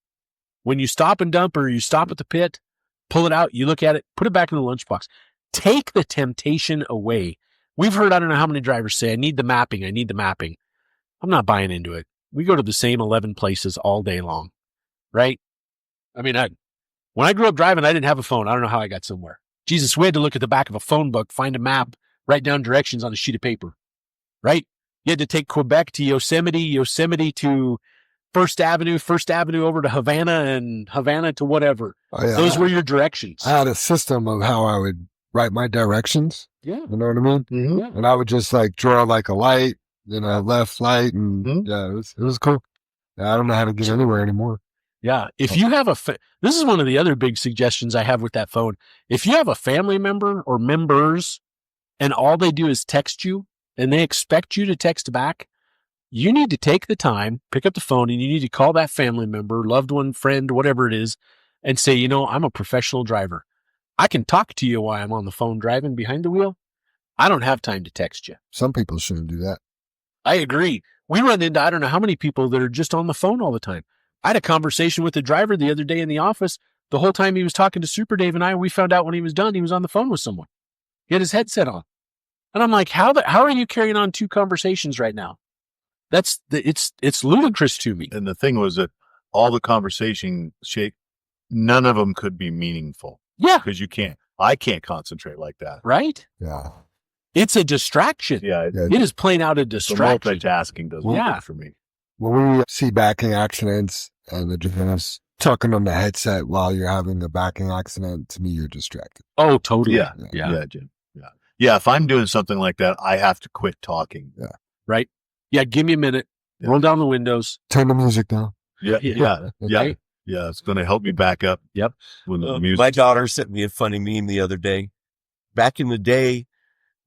When you stop and dump or you stop at the pit, pull it out, you look at it, put it back in the lunchbox. Take the temptation away. We've heard, I don't know how many drivers say, I need the mapping. I'm not buying into it. We go to the same 11 places all day long, right? I mean, when I grew up driving, I didn't have a phone. I don't know how I got somewhere. Jesus, we had to look at the back of a phone book, find a map, write down directions on a sheet of paper, right? You had to take Quebec to Yosemite, Yosemite to First Avenue over to Havana, and Havana to whatever. Oh, yeah. Those were your directions. I had a system of how I would write my directions. Yeah. You know what I mean? Mm-hmm. Yeah. And I would just like draw like a light, left light, and yeah, it was cool. I don't know how to get anywhere anymore. Yeah. If you have this is one of the other big suggestions I have with that phone. If you have a family member or members and all they do is text you and they expect you to text back, you need to take the time, pick up the phone, and you need to call that family member, loved one, friend, whatever it is, and say, I'm a professional driver. I can talk to you while I'm on the phone driving behind the wheel. I don't have time to text you. Some people shouldn't do that. I agree. We run into, I don't know how many people that are just on the phone all the time. I had a conversation with the driver the other day in the office. The whole time he was talking to Super Dave and I, we found out when he was done, he was on the phone with someone. He had his headset on. And I'm like, how are you carrying on 2 conversations right now? It's ludicrous to me. And the thing was that all the conversation none of them could be meaningful. Yeah. Because I can't concentrate like that. Right? Yeah. It's a distraction. Yeah. It is plain out a The distraction. multitasking doesn't work for me. When we see backing accidents and the driver's talking on the headset while you're having a backing accident, to me, you're distracted. Oh, totally. Yeah, Jim. Yeah. If I'm doing something like that, I have to quit talking. Yeah. Right? Yeah, give me a minute. Yeah. Roll down the windows. Turn the music down. Yeah. Right? Yeah. It's going to help me back up. Yep. When the music. My daughter sent me a funny meme the other day. Back in the day,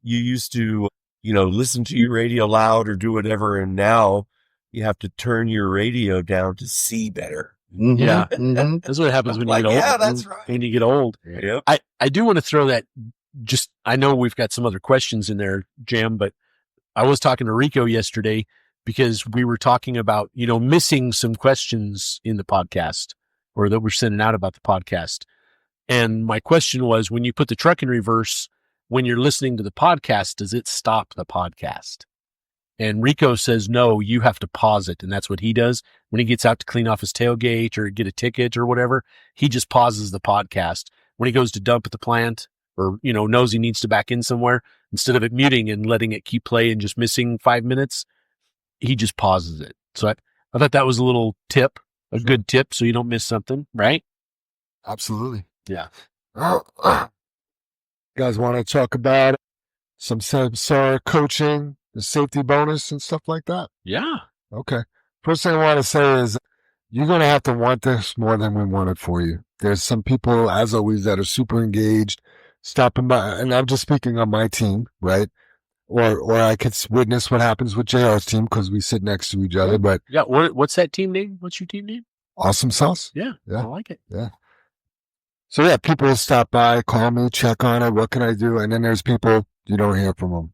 you used to, listen to your radio loud or do whatever. And now you have to turn your radio down to see better. Mm-hmm. Yeah. Mm-hmm. That's what happens when you get old. Yeah, that's right. When you get old. Yep. I do want to throw that I know we've got some other questions in there, Jam, but I was talking to Rico yesterday because we were talking about, missing some questions in the podcast or that we're sending out about the podcast. And my question was, when you put the truck in reverse, when you're listening to the podcast, does it stop the podcast? And Rico says, no, you have to pause it. And that's what he does. When he gets out to clean off his tailgate or get a ticket or whatever, he just pauses the podcast. When he goes to dump at the plant or, knows he needs to back in somewhere, instead of it muting and letting it keep play and just missing 5 minutes, he just pauses it. So I thought that was a little tip, a good tip, so you don't miss something, right? Absolutely. Yeah. You guys want to talk about some SAR coaching, the safety bonus and stuff like that? Yeah. Okay. First thing I want to say is you're going to have to want this more than we want it for you. There's some people, as always, that are super engaged, stopping by, and I'm just speaking on my team, right? Or I could witness what happens with JR's team because we sit next to each other, but Yeah. What's that team name? What's your team name? Awesome Sauce. Yeah. Yeah. I like it. Yeah. So yeah, people stop by, call me, check on it. What can I do? And then there's people, you don't hear from them.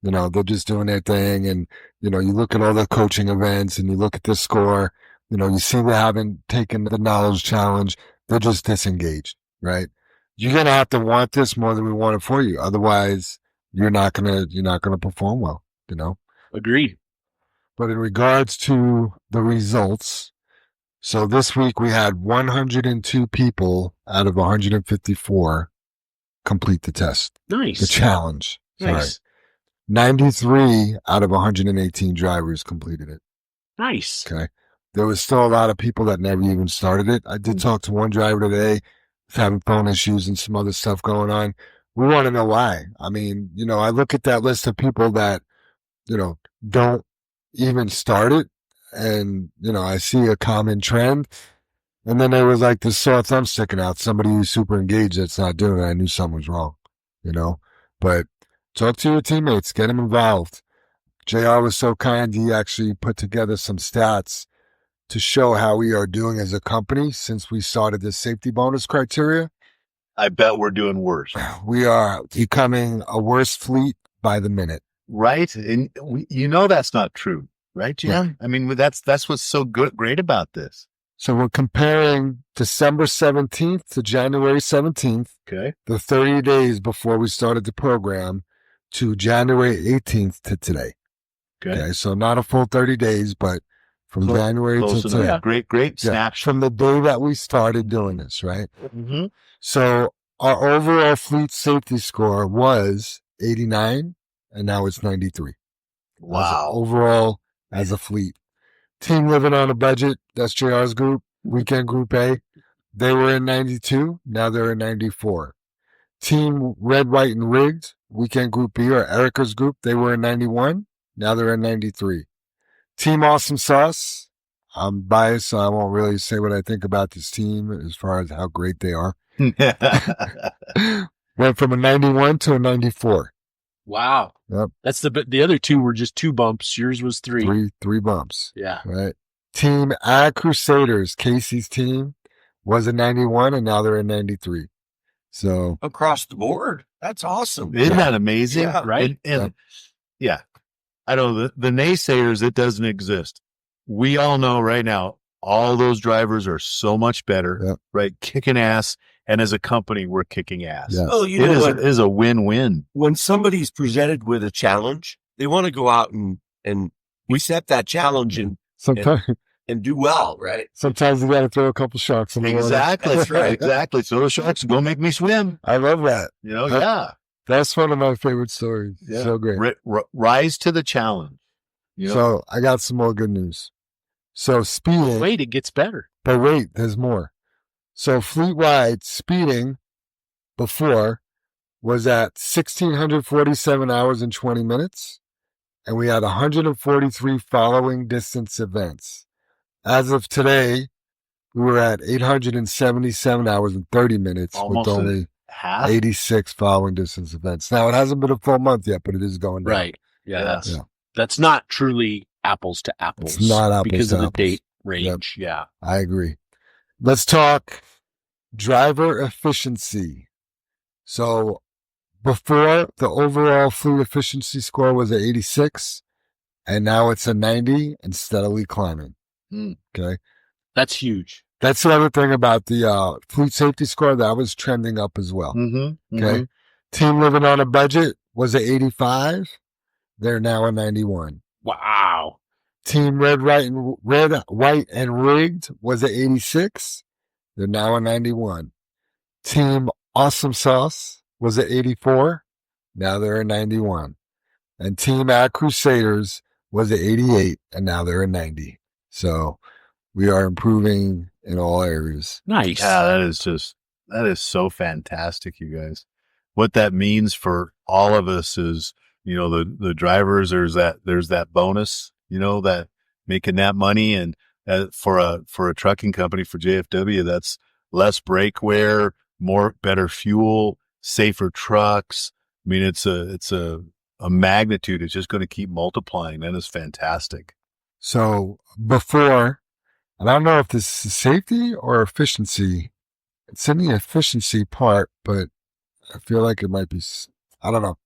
They're just doing their thing. And, you look at all the coaching events and you look at the score, you see they haven't taken the knowledge challenge. They're just disengaged, right? You're going to have to want this more than we want it for you. Otherwise you're not going to perform well, Agreed. But in regards to the results, so this week we had 102 people out of 154 complete the test, Nice. the challenge. Nice. 93 out of 118 drivers completed it. Nice. Okay. There was still a lot of people that never even started it. I did talk to one driver today who's having phone issues and some other stuff going on. We want to know why. I mean, I look at that list of people that, don't even start it. And, I see a common trend. And then there was like this sore thumb sticking out. Somebody who's super engaged that's not doing it. I knew something was wrong, But talk to your teammates. Get them involved. JR was so kind. He actually put together some stats to show how we are doing as a company since we started this safety bonus criteria. I bet we're doing worse. We are becoming a worse fleet by the minute. Right? And that's not true. Right, Jim? Yeah. I mean, that's what's so great about this. So we're comparing December 17th to January 17th, Okay. the 30 days before we started the program, to January 18th to today. Okay. So not a full 30 days, but from January Close to enough. today. Yeah. Great Yeah, snapshot. from the day that we started doing this, right? Mm-hmm. So our overall fleet safety score was 89, and now it's 93. Wow. Overall, as a fleet. Team Living on a Budget, that's JR's group, Weekend Group A. They were in 92, now they're in 94. Team Red, White, and Rigged, Weekend Group B, or Erica's group, they were in 91, now they're in 93. Team Awesome Sauce, I'm biased, so I won't really say what I think about this team as far as how great they are. Went from a 91 to a 94. Wow. Yep. That's the other two were just 2 bumps. Yours was 3. Three bumps. Yeah. Right. Team Ag Crusaders, Casey's team, was a 91, and now they're in 93. So Across the board. That's awesome. Isn't that amazing? Yeah. Right? And yeah, I know the naysayers, it doesn't exist. We all know right now, all those drivers are so much better, Yep. right? Kicking ass. And as a company, we're kicking ass. Yeah. Oh, you It know is, what? it is a win-win. When somebody's presented with a challenge, they want to go out and accept that challenge sometimes, and do well, right? sometimes you got to throw a couple sharks in the water. Exactly. That's right. Exactly. So the sharks go make me swim. I love that. You know, Huh? yeah. That's one of my favorite stories. Yeah. So great. Rise to the challenge. You know? So I got some more good news. So speeding, Wait, it gets better. but wait, there's more. So fleet-wide speeding before was at 1,647 hours and 20 minutes, and we had 143 following distance events. As of today, we were at 877 hours and 30 minutes Almost with only half. 86 following distance events. Now, it hasn't been a full month yet, but it is going down. Right. Yeah. Yeah. That's not truly apples to apples. It's not apples because to of the apples. date range. Yeah. I agree. Let's talk driver efficiency. So before, the overall fleet efficiency score was at 86, and now it's a 90 and steadily climbing. Okay. That's huge. That's the other thing about the fleet safety score. That was trending up as well. Mm-hmm. Okay. Team Living on a Budget was at 85. They're now at 91. Wow. Team Red, White, and Rigged was at 86. They're now at 91. Team Awesome Sauce was at 84. Now they're at 91. And Team Ag Crusaders was at 88, and now they're at 90. So we are improving in all areas. Nice. Yeah, that is so fantastic, you guys. What that means for all of us is, you know, the drivers, there's that bonus, you know, that making that money. And for a trucking company, for JFW, that's less brake wear, better fuel, safer trucks. I mean, it's a magnitude. It's just going to keep multiplying. That is fantastic. So before, and I don't know if this is safety or efficiency. It's in the efficiency part, but I feel like it might be, I don't know.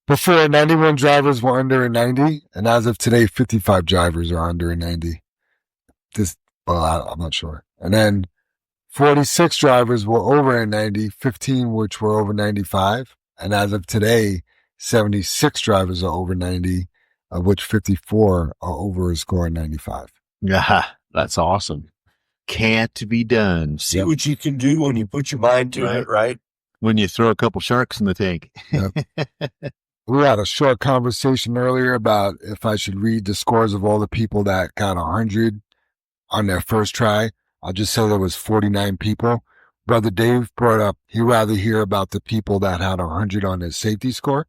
Before, 91 drivers were under a 90, and as of today, 55 drivers are under a 90. I'm not sure. And then 46 drivers were over a 90, 15 which were over 95. And as of today, 76 drivers are over 90, of which 54 are over a score of 95. Yeah, That's awesome. can't be done. See what you can do when you put your mind to it, right? When you throw a couple sharks in the tank. We had a short conversation earlier about if I should read the scores of all the people that got 100 on their first try. I'll just say there was 49 people. Brother Dave brought up he'd rather hear about the people that had 100 on their safety score.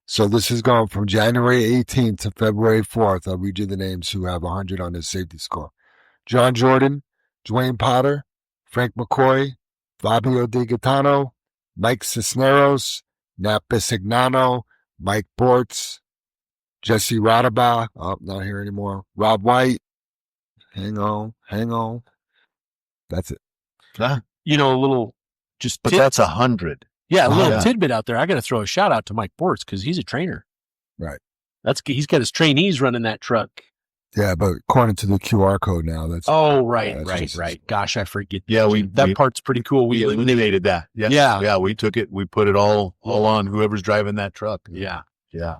So this is going from January 18th to February 4th. I'll read you the names who have 100 on their safety score. John Jordan, Dwayne Potter, Frank McCoy, Fabio Di Gaetano, Mike Cisneros, Nat Bisignano, Mike Bortz, Jesse Radaba, not here anymore, Rob White, hang on. That's it. You know, a little just But that's 100. yeah, a little Yeah. tidbit out there. I got to throw a shout out to Mike Bortz because he's a trainer. Right. He's got his trainees running that truck. Yeah, but according to the QR code now, that's Oh, right, that's right, just- right. Gosh, I forget. Yeah, that part's pretty cool. we eliminated that. Yeah. Yeah. Yeah. We took it. We put it all on whoever's driving that truck. Yeah. Yeah.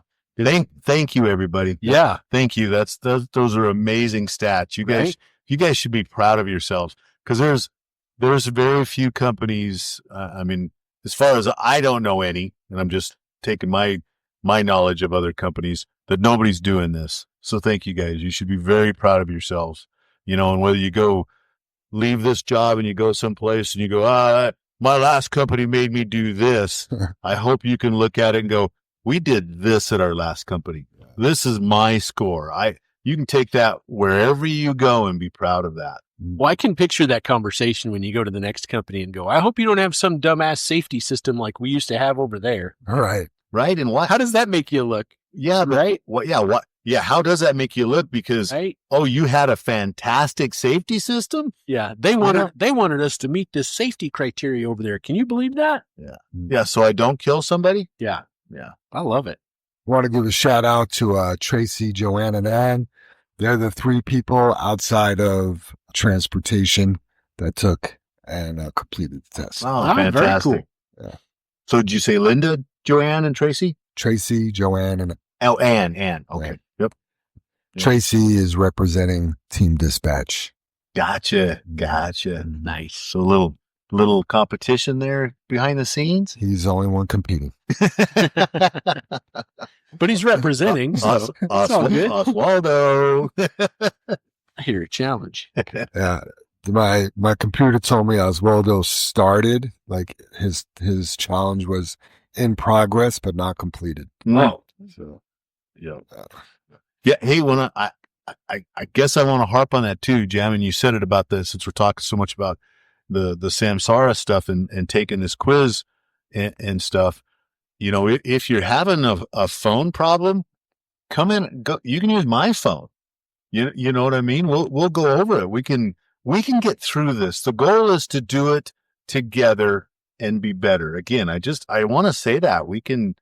Thank you, everybody. Yeah. Thank you. Those are amazing stats. Right. You guys should be proud of yourselves because there's very few companies. I mean, as far as I don't know any, and I'm just taking my knowledge of other companies that nobody's doing this. So thank you guys. You should be very proud of yourselves, and whether you go leave this job and you go someplace and you go, my last company made me do this. I hope you can look at it and go, we did this at our last company. This is my score. You can take that wherever you go and be proud of that. Well, I can picture that conversation when you go to the next company and go, I hope you don't have some dumbass safety system like we used to have over there. all right. Right. And How does that make you look? yeah, but Right? what, yeah, what, yeah. How does that make you look? Because, Right? you had a fantastic safety system. Yeah. They wanted us to meet this safety criteria over there. Can you believe that? Yeah. So I don't kill somebody. Yeah. Yeah. I love it. I want to give a shout out to Tracy, Joanne, and Ann. They're the 3 people outside of transportation that took and completed the test. Oh, Very fantastic. cool. Yeah. So did you say Linda, Joanne, and Tracy? Tracy, Joanne, and Oh, Ann. Okay. Ann. Yep. Yeah. Tracy is representing Team Dispatch. Gotcha. Nice. So little competition there behind the scenes. He's the only one competing. But he's representing. So it's all good. Oswaldo. I hear a challenge. Yeah. My computer told me Oswaldo started, like his challenge was in progress but not completed. No. So Yeah. Yeah. Hey, when I guess I want to harp on that too, Jam. And you said it about this since we're talking so much about the Samsara stuff and taking this quiz and stuff. If you're having a phone problem, come in. Go. You can use my phone. You know what I mean? We'll go over it. We can get through this. The goal is to do it together and be better. Again, I want to say that we can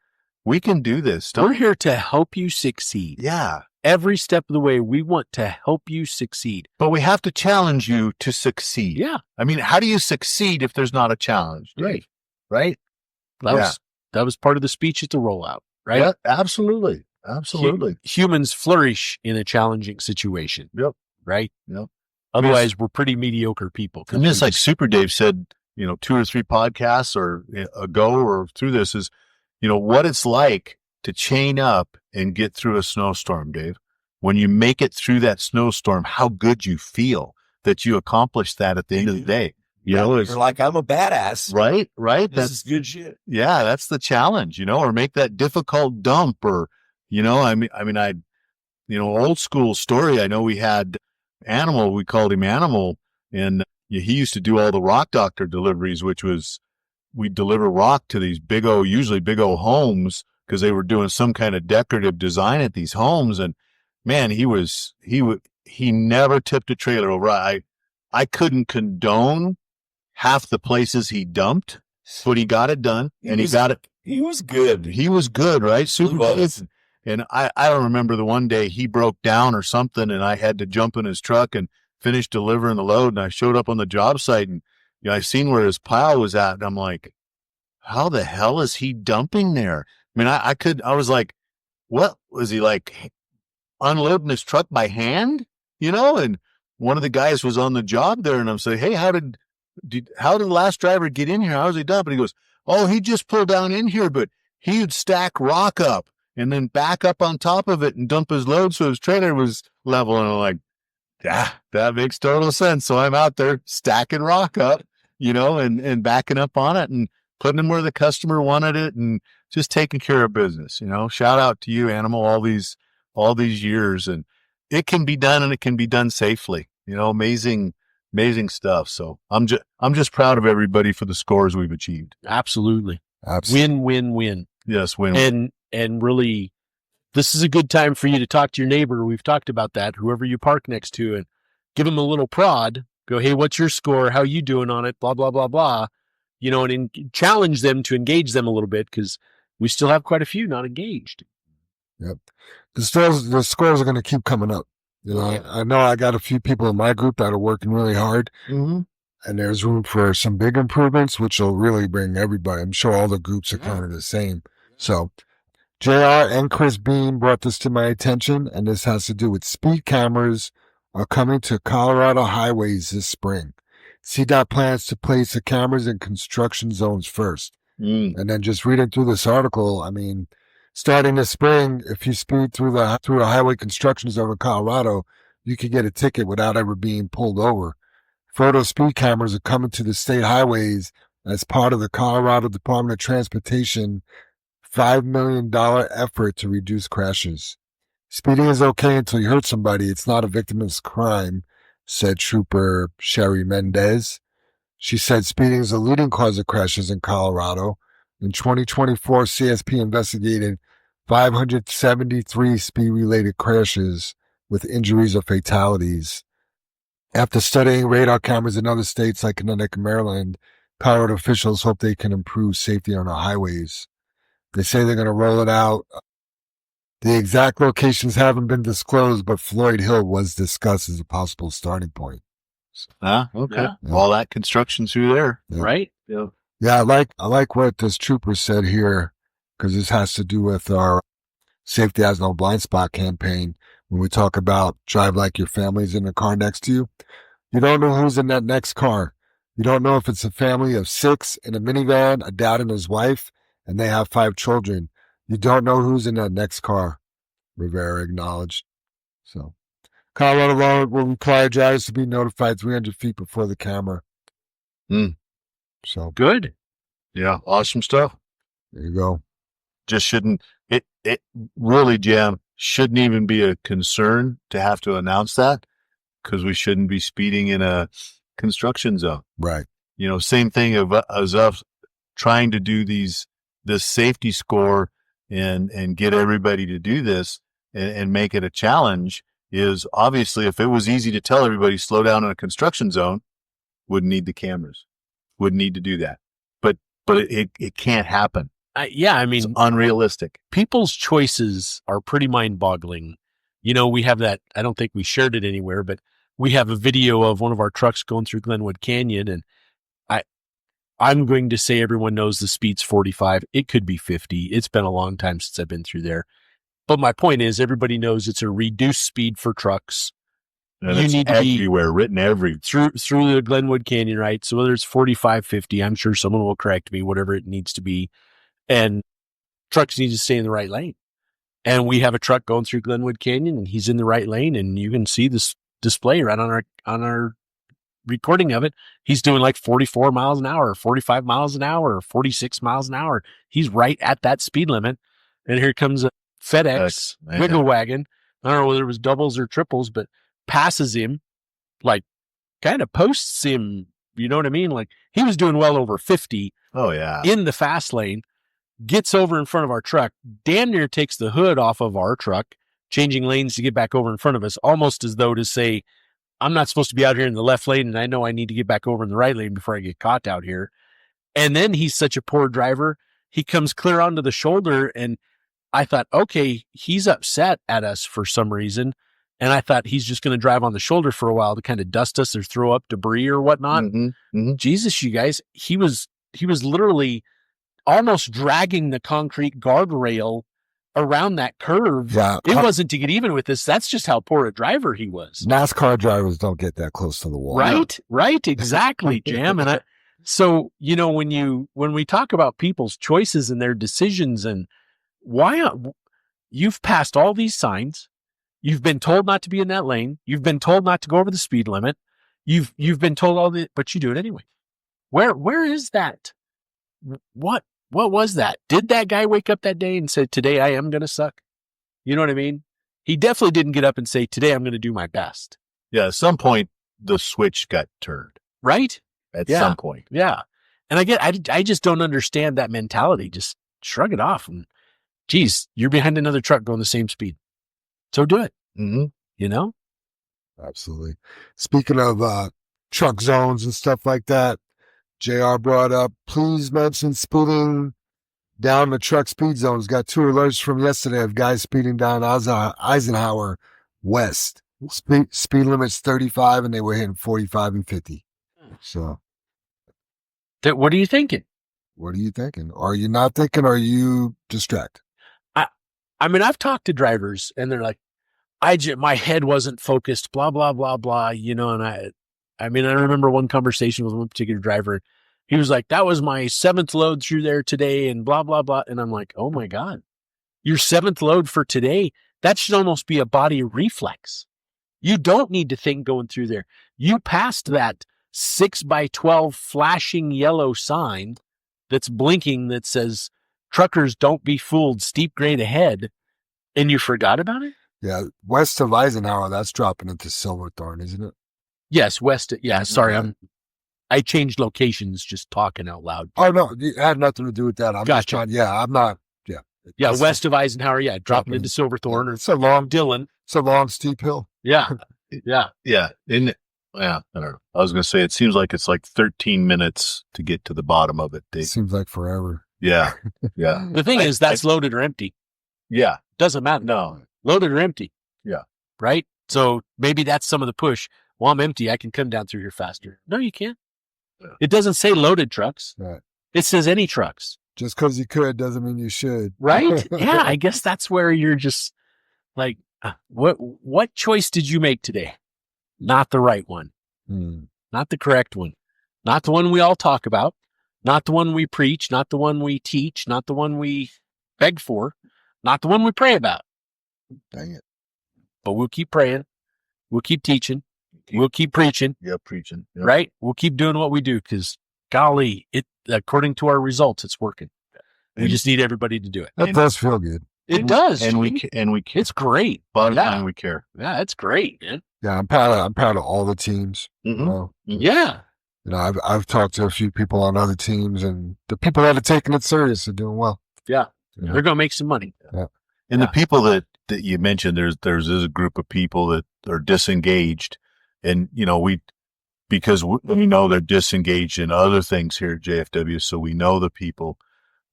do this. We're here to help you succeed. Yeah. Every step of the way, we want to help you succeed. But we have to challenge you to succeed. Yeah. I mean, how do you succeed if there's not a challenge? Right. Right? That was part of the speech at the rollout, right? Yeah, absolutely. Absolutely. Humans flourish in a challenging situation. Yep. Right? Yep. Otherwise, we're pretty mediocre people. And this, like Super Dave said, 2 or 3 podcasts ago or through this is, what it's like to chain up and get through a snowstorm, Dave. When you make it through that snowstorm, how good you feel that you accomplished that at the end of the day. You're like, I'm a badass. Right. This is good shit. Yeah, that's the challenge, or make that difficult dump or, old school story. I know we had Animal, we called him Animal, and he used to do all the rock doctor deliveries, which was we deliver rock to these usually big O homes because they were doing some kind of decorative design at these homes. And man, he never tipped a trailer over. I couldn't condone half the places he dumped, but he got it done and he got it. He was good. He was good, right? Super good. And I don't remember the one day he broke down or something and I had to jump in his truck and finish delivering the load. And I showed up on the job site and I seen where his pile was at. And I'm like, how the hell is he dumping there? I mean, I was like, what was he like unloading his truck by hand? And one of the guys was on the job there and I'm saying, hey, how did the last driver get in here? How was he dumping? He goes, oh, he just pulled down in here, but he would stack rock up and then back up on top of it and dump his load so his trailer was level. And I'm like, yeah, that makes total sense. So I'm out there stacking rock up, and backing up on it and putting them where the customer wanted it and just taking care of business. Shout out to you, Animal, all these years. And it can be done and it can be done safely, amazing stuff. So I'm just proud of everybody for the scores we've achieved. Absolutely. Win. Yes. Win. And really, this is a good time for you to talk to your neighbor. We've talked about that, whoever you park next to, and give them a little prod. Go, hey, what's your score? How you doing on it? Blah, blah, blah, blah. And challenge them to engage them a little bit because we still have quite a few not engaged. Yep. The scores are going to keep coming up. You know, I know I got a few people in my group that are working really hard, Mm-hmm. and there's room for some big improvements, which will really bring everybody. I'm sure all the groups are kind of the same. So JR and Chris Beam brought this to my attention, and this has to do with speed cameras are coming to Colorado highways this spring. CDOT plans to place the cameras in construction zones first. And then just reading through this article, I mean, starting this spring, if you speed through a highway construction zone in Colorado, you could get a ticket without ever being pulled over. Photo speed cameras are coming to the state highways as part of the Colorado Department of Transportation $5 million effort to reduce crashes. Speeding is okay until you hurt somebody. It's not a victimless crime, said Trooper Sherry Mendez. She said speeding is the leading cause of crashes in Colorado. In 2024, CSP investigated 573 speed-related crashes with injuries or fatalities. After studying radar cameras in other states like Connecticut and Maryland, Colorado officials hope they can improve safety on our highways. They say they're going to roll it out. The exact locations haven't been disclosed, but Floyd Hill was discussed as a possible starting point. Okay. Yeah. All that construction through there. Yeah. Right? Yeah. Yeah, I like what this trooper said here, because this has to do with our Safety Has No Blind Spot campaign. When we talk about drive like your family's in the car next to you, you don't know who's in that next car. You don't know if it's a family of 6 in a minivan, a dad and his wife, and they have 5 children. You don't know who's in that next car, Rivera acknowledged. So, Colorado law will require drivers to be notified 300 feet before the camera. So, Good. Yeah. Awesome stuff. there you go. Just shouldn't, it really, Jam, shouldn't even be a concern to have to announce that, because we shouldn't be speeding in a construction zone. Right. You know, same thing as us trying to do this safety score and get everybody to do this and make it a challenge is obviously, if it was easy to tell everybody slow down in a construction zone, wouldn't need the cameras, wouldn't need to do that. But it can't happen. Yeah, I It's mean, unrealistic. people's choices are pretty mind-boggling. You know, we have that, I don't think we shared it anywhere, but we have a video of one of our trucks going through Glenwood Canyon, and I'm going to say everyone knows the speed's 45. It could be 50. It's been a long time since I've been through there. But my point is, everybody knows it's a reduced speed for trucks. And You it's need to be- everywhere, written every. Through the Glenwood Canyon, right? So whether it's 45, 50, I'm sure someone will correct me, whatever it needs to be. And trucks need to stay in the right lane. And we have a truck going through Glenwood Canyon, and he's in the right lane, and you can see this display right on our recording of it. He's doing like 44 miles an hour, 45 miles an hour, 46 miles an hour. He's right at that speed limit. And here comes a FedEx Yeah. wiggle wagon. I don't know whether it was doubles or triples, but passes him, like kind of posts him. You know what I mean? Like he was doing well over 50 Oh, yeah. in the fast lane, gets over in front of our truck, damn near takes the hood off of our truck, changing lanes to get back over in front of us, almost as though to say, I'm not supposed to be out here in the left lane, and I know I need to get back over in the right lane before I get caught out here. And then he's such a poor driver. He comes clear onto the shoulder, and I thought, okay, he's upset at us for some reason. And I thought he's just going to drive on the shoulder for a while to kind of dust us or throw up debris or whatnot. Jesus, you guys, he was literally almost dragging the concrete guardrail around that curve. Yeah. It wasn't to get even with this. That's just how poor a driver he was. NASCAR drivers don't get that close to the wall. Right. Exactly, Jam. And so, you know, when we talk about people's choices and their decisions and why you've passed all these signs, you've been told not to be in that lane. You've been told not to go over the speed limit. You've been told all that, but you do it anyway. Where is that? What was that? Did that guy wake up that day and say, today I am going to suck? You know what I mean? He definitely didn't get up and say, today I'm going to do my best. Yeah. At some point, the switch got turned. Right? At Yeah. some point. Yeah. And I just don't understand that mentality. Just shrug it off. And geez, you're behind another truck going the same speed. So do it. Mm-hmm. You know? Absolutely. Speaking of truck zones and stuff like that, JR brought up, please mention speeding down the truck speed zones. Got 2 alerts from yesterday of guys speeding down Eisenhower West. Speed limit's 35 and they were hitting 45 and 50. So What are you thinking? what are you thinking? Are you not thinking? Or are you distracted? I mean, I've talked to drivers and they're like, my head wasn't focused, blah, blah, blah, blah, and I mean, I remember one conversation with one particular driver. He was like, that was my 7th load through there today and blah, blah, blah. And I'm like, oh my God, your 7th load for today, that should almost be a body reflex. You don't need to think going through there. You passed that 6x12 flashing yellow sign that's blinking that says, truckers, don't be fooled, steep grade ahead, and you forgot about it? Yeah, west of Eisenhower, that's dropping into Silverthorne, isn't it? Yes, west. Yeah, sorry, I changed locations just talking out loud. Oh no, it had nothing to do with that. I'm just Gotcha. trying. Yeah, I'm not. Yeah, west of Eisenhower. Yeah, dropping into Silverthorne or It's a long, Dillon. it's a long, steep hill. Yeah, yeah. Yeah. I don't know. I was going to say, it seems like it's like 13 minutes to get to the bottom of it. It seems like forever. Yeah. Yeah. The thing is, that's loaded or empty. Yeah. Doesn't matter. No. Loaded or empty. Yeah. Right? So maybe that's some of the push. Well, I'm empty. I can come down through here faster. No, you can't. Yeah. It doesn't say loaded trucks. Right. It says any trucks. Just because you could doesn't mean you should. Right? Yeah, I guess that's where you're just like, what choice did you make today? Not the right one. Not the correct one. Not the one we all talk about. Not the one we preach. Not the one we teach. Not the one we beg for. Not the one we pray about. Dang it. But we'll keep praying. We'll keep teaching. We'll keep preaching. Yeah. Preaching. Yep. Right? We'll keep doing what we do because, golly, according to our results, it's working. We just need everybody to do it. That does feel good. It does. And Jimmy. we care. It's great. Bottom Yeah. line, we care. Yeah, it's great, man. Yeah, I'm proud of all the teams. Mhm. You know, Yeah. I've talked to a few people on other teams, and the people that are taking it serious are doing well. Yeah. Yeah. They're going to make some money. And the people that you mentioned, there's a group of people that are disengaged, and because we know they're disengaged in other things here at JFW, so we know the people.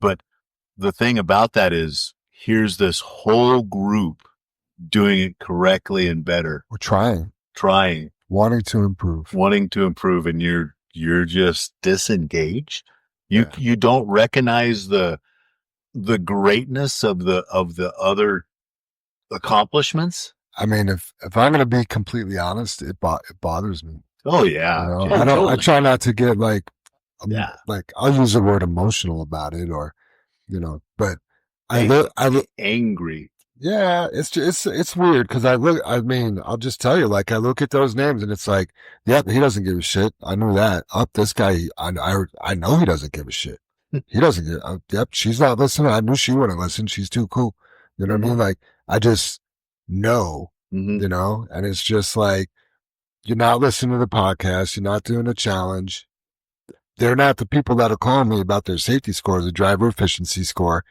But the thing about that is, here's this whole group doing it correctly and better, We're trying, wanting to improve. and you're just disengaged. You don't recognize the greatness of the other accomplishments. I mean, if I'm going to be completely honest, it bothers me. Oh yeah. You know? Yeah, I totally. try not to get like Yeah. like I'll use the word emotional about it, or but I look, angry. yeah, it's weird because I'll just tell you, like, I look at those names and it's like, yep, he doesn't give a shit. I knew that. This guy, I know he doesn't give a shit. He doesn't give, yep, she's not listening. I knew she wouldn't listen. She's too cool. You know what I mean? Like, I just know, Mm-hmm. and it's just like, you're not listening to the podcast. You're not doing a challenge. They're not the people that are calling me about their safety score, the driver efficiency score.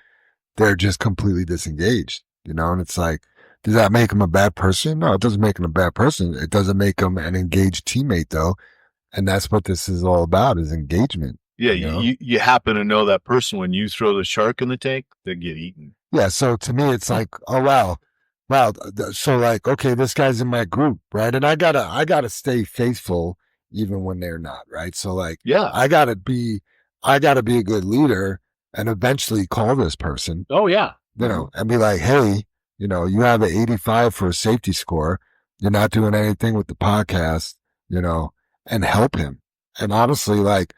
They're just completely disengaged, and it's like, does that make them a bad person? No, it doesn't make them a bad person. It doesn't make them an engaged teammate, though. And that's what this is all about, is engagement. Yeah, You know? you happen to know that person. When you throw the shark in the tank, they get eaten. Yeah. So to me, it's like, oh, wow. So like, okay, this guy's in my group, right? And I gotta stay faithful even when they're not, right? So like, Yeah. I gotta be a good leader and eventually call this person, Oh, yeah. and be like, hey, you have an 85 for a safety score. You're not doing anything with the podcast, and help him. And honestly, like,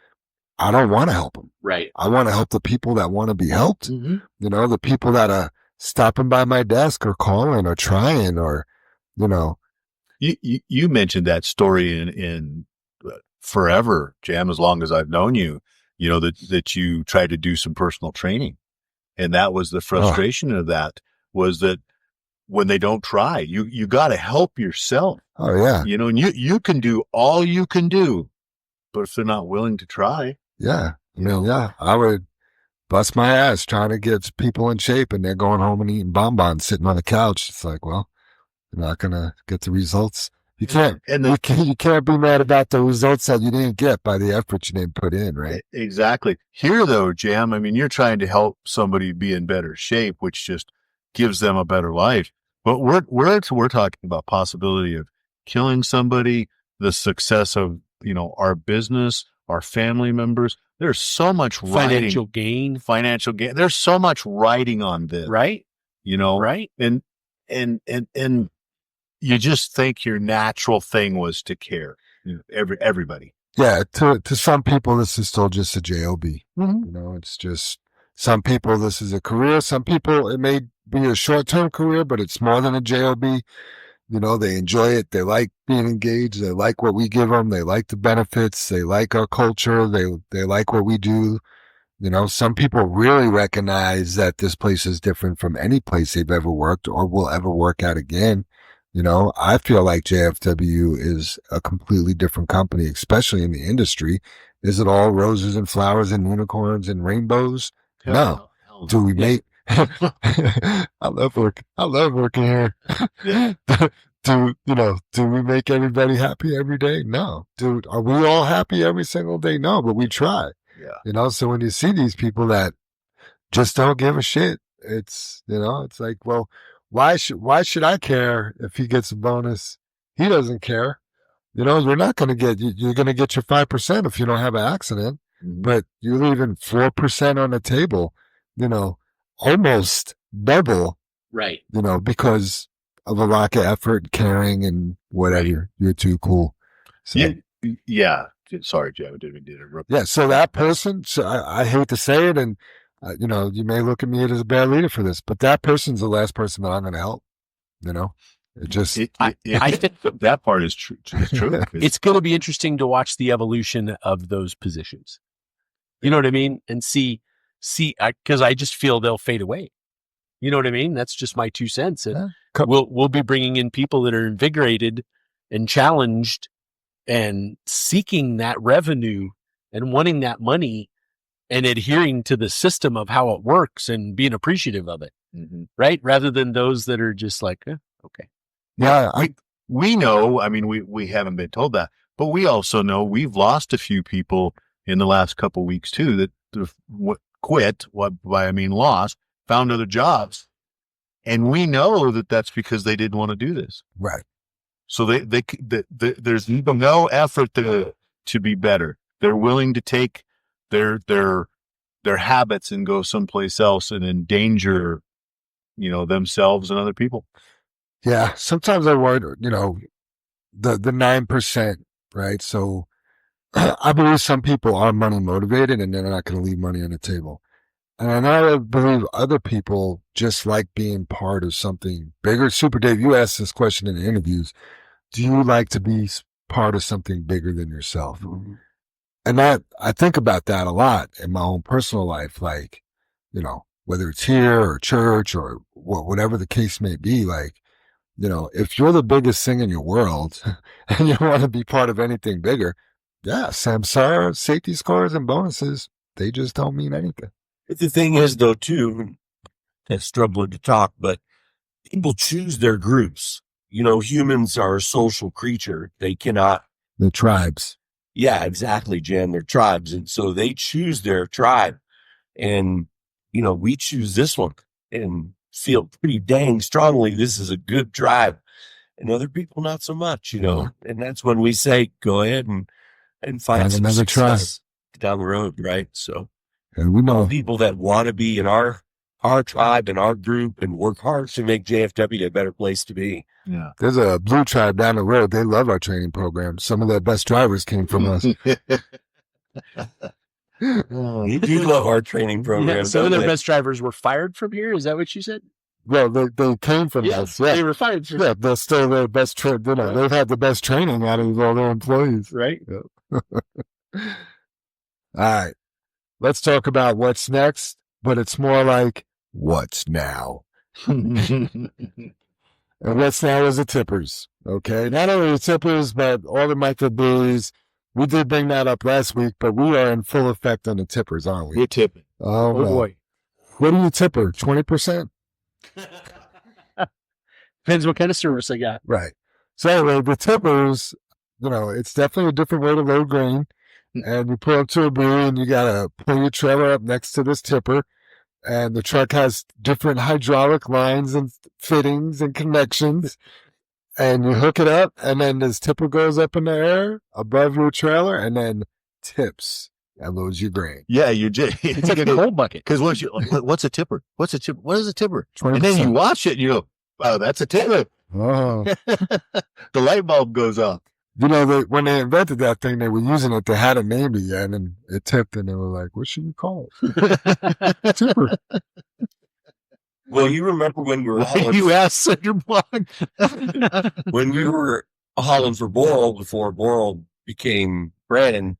I don't want to help him. Right. I want to help the people that want to be helped. Mm-hmm. The people that are stopping by my desk or calling or trying or, You mentioned that story in forever, Jam, as long as I've known you, that you tried to do some personal training. And that was the frustration of that, was that when they don't try, you got to help yourself. Oh yeah. And you can do all you can do, but if they're not willing to try. Yeah. I would bust my ass trying to get people in shape and they're going home and eating bonbons sitting on the couch. It's like, well, you're not going to get the results. You can't, you can't be mad about the results that you didn't get by the effort you didn't put in, right? Exactly. Here though, Jam, I mean, you're trying to help somebody be in better shape, which just gives them a better life. But we're talking about possibility of killing somebody, the success of, our business, our family members. There's so much Financial gain. financial gain. There's so much writing on this, Right. Right. And you just think your natural thing was to care. Everybody. Yeah, to some people, this is still just a job. Mm-hmm. It's just some people. This is a career. Some people, it may be a short-term career, but it's more than a job. They enjoy it. They like being engaged. They like what we give them. They like the benefits. They like our culture. They like what we do. Some people really recognize that this place is different from any place they've ever worked or will ever work at again. I feel like JFW is a completely different company, especially in the industry. Is it all roses and flowers and unicorns and rainbows? No. Do we make, I love working here. Yeah. Do we make everybody happy every day? No. Dude, are we all happy every single day? No, but we try. Yeah. So when you see these people that just don't give a shit, it's like, well, why should I care if he gets a bonus? He doesn't care. You're not going to you're going to get your 5% if you don't have an accident, but you're leaving 4% on the table, almost double, Right. because of a lack of effort, caring, and whatever. You're too cool. So, Yeah. Sorry, Joe. Didn't interrupt. Yeah. So that person, so I hate to say it, and you may look at me as a bad leader for this, but that person's the last person that I'm going to help. It just, I think that part is true. It's true. it's going to be interesting to watch the evolution of those positions. You know what I mean? And see, because I just feel they'll fade away. You know what I mean? That's just my 2 cents. And we'll be bringing in people that are invigorated and challenged and seeking that revenue and wanting that money and adhering to the system of how it works and being appreciative of it. Right? Rather than those that are just like, okay. yeah. We know, I mean, we haven't been told that, but we also know we've lost a few people in the last couple of weeks too that quit, lost, found other jobs. And we know that that's because they didn't want to do this. Right. So there's no effort to be better. They're willing to take their habits and go someplace else and endanger, themselves and other people. Yeah. Sometimes I worry, the 9%, right? So I believe some people are money motivated and they're not going to leave money on the table. And I believe other people just like being part of something bigger. Super Dave, you asked this question in the interviews. Do you like to be part of something bigger than yourself? And I think about that a lot in my own personal life. Like, whether it's here or church or whatever the case may be, like, if you're the biggest thing in your world and you want to be part of anything bigger, yeah, Samsara, safety scores and bonuses, they just don't mean anything. The thing is, though, too, I'm struggling to talk, but people choose their groups. Humans are a social creature. They cannot. The tribes. Yeah, exactly, Jen. They're tribes. And so they choose their tribe. And, we choose this one and feel pretty dang strongly this is a good tribe. And other people, not so much, And that's when we say, go ahead and find some another success down the road, right? So. And we know people that want to be in our tribe and our group and work hard to make JFW a better place to be. Yeah. There's a blue tribe down the road. They love our training program. Some of their best drivers came from us. You do love our training program. Yeah, some of their best drivers were fired from here. Is that what you said? Well, they came from us. Yeah. They were fired from Yeah, they're still their best they've had the best training out of all their employees. Right. Yeah. All right. Let's talk about what's next, but it's more like what's now. And what's now is the tippers. Okay. Not only the tippers, but all the microbreweries. We did bring that up last week, but we are in full effect on the tippers, aren't we? We're tipping. Oh, no. Boy. What do you tipper? 20%? Depends what kind of service I got. Right. So anyway, the tippers, it's definitely a different way to load grain. And you pull up to a brewery and you got to pull your trailer up next to this tipper. and the truck has different hydraulic lines and fittings and connections. And you hook it up, and then this tipper goes up in the air above your trailer, and then tips and loads your grain. Yeah, It's like a coal bucket. Because what's a tipper? What's a tipper? What is a tipper? 20%. And then you watch it and you go, wow, that's a tipper. Oh. The light bulb goes off. You know, when they invented that thing, they were using it. They hadn't named it yet, and it tipped, and they were like, what should we call it? Tipper. Well, you remember when we were hauling, You asked Cinder Block. when we were hauling for Boral before Boral became Brandon,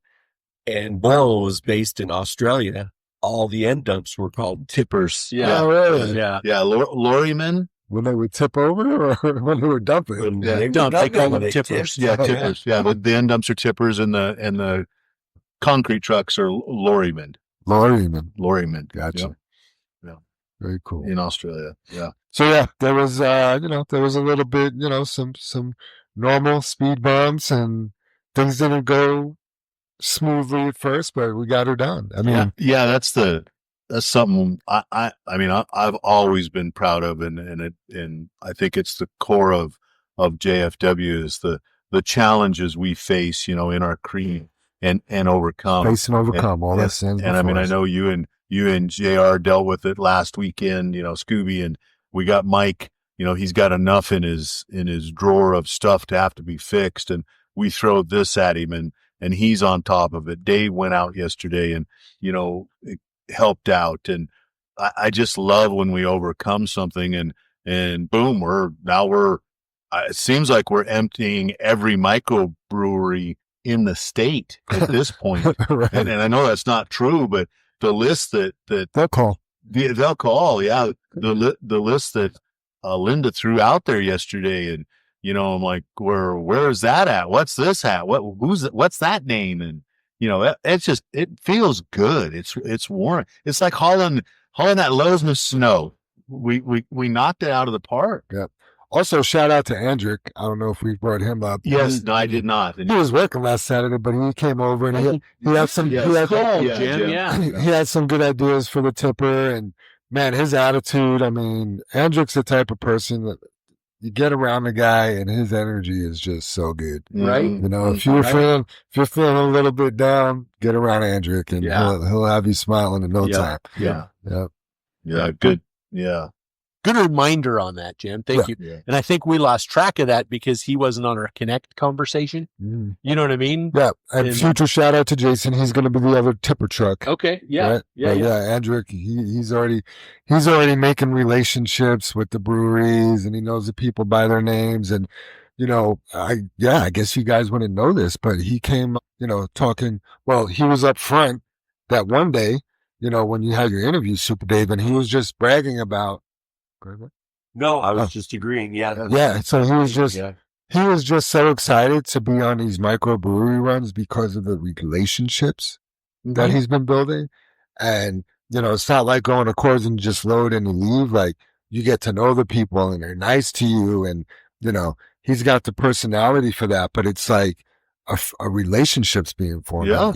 and Boral was based in Australia. All the end dumps were called Tippers. Oh, really? Yeah. Yeah, lorrymen. When they would tip over or when they were dumping? When Yeah, they dump, were they call dumping, them they tippers. tipped. Yeah, tippers. Yeah, the end dumps are tippers, and the concrete trucks are lorrymen. Lorryman. Gotcha. Yep. Yeah. Very cool. In Australia. Yeah. So yeah, there was there was a little bit, some normal speed bumps and things didn't go smoothly at first, but we got her done. I mean, Yeah, that's something I've always been proud of, and I think it's the core of JFW is the challenges we face, in our cream and overcome. face and overcome all that sins. And I mean, I know you and JR dealt with it last weekend, Scooby, and we got Mike, he's got enough in his drawer of stuff to have to be fixed. And we throw this at him and he's on top of it. Dave went out yesterday and, it helped out. And I just love when we overcome something and boom, it seems like we're emptying every microbrewery in the state at this point. right. And I know that's not true, but the list that They'll call. they'll call, yeah, the list that Linda threw out there yesterday, and I'm like, where is that at? What's this at? What's that name? And it feels good. It's warm. It's like hauling that loads of snow. We knocked it out of the park. Yep. Also, shout out to Andrick. I don't know if we brought him up. Yes, no, I did not. He was working last Saturday, but he came over and he had some. Yes. He had, Jim. Yeah. he had some good ideas for the tipper, and man, his attitude. I mean, Andrick's the type of person that you get around the guy, and his energy is just so good. Right. If you're feeling a little bit down, get around Andrick, and he'll have you smiling in no time. Yeah. Yep. Yeah, good. Yeah. Good reminder on that, Jim. Thank you. Yeah. And I think we lost track of that because he wasn't on our Connect conversation. Mm. You know what I mean? Yeah. And future shout out to Jason. He's going to be the other tipper truck. Okay. Yeah. Right? Yeah. Andrick, he's already making relationships with the breweries, and he knows the people by their names. And, I guess you guys wouldn't know this, but he came, talking, well, he was up front that one day, when you had your interview, Super Dave, and he was just bragging about. No, I was just agreeing. Yeah. Yeah. So he was just so excited to be on these microbrewery runs because of the relationships that he's been building. And, it's not like going to Coors and just load and you leave. Like, you get to know the people and they're nice to you. And, he's got the personality for that, but it's like a relationship's being formed. Yeah.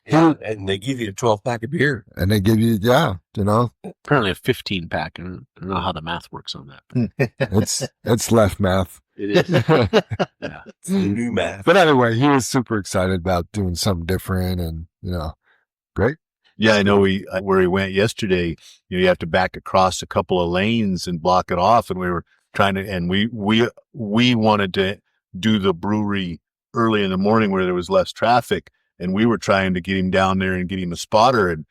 And they give you a 12-pack of beer. And they give you, Apparently a 15-pack. I don't know how the math works on that. it's left math. It is. Yeah. It's the new math. But anyway, he was super excited about doing something different and, great. Yeah, I know where he went yesterday, you have to back across a couple of lanes and block it off. And we were trying to, and we wanted to do the brewery early in the morning where there was less traffic. And we were trying to get him down there and get him a spotter. And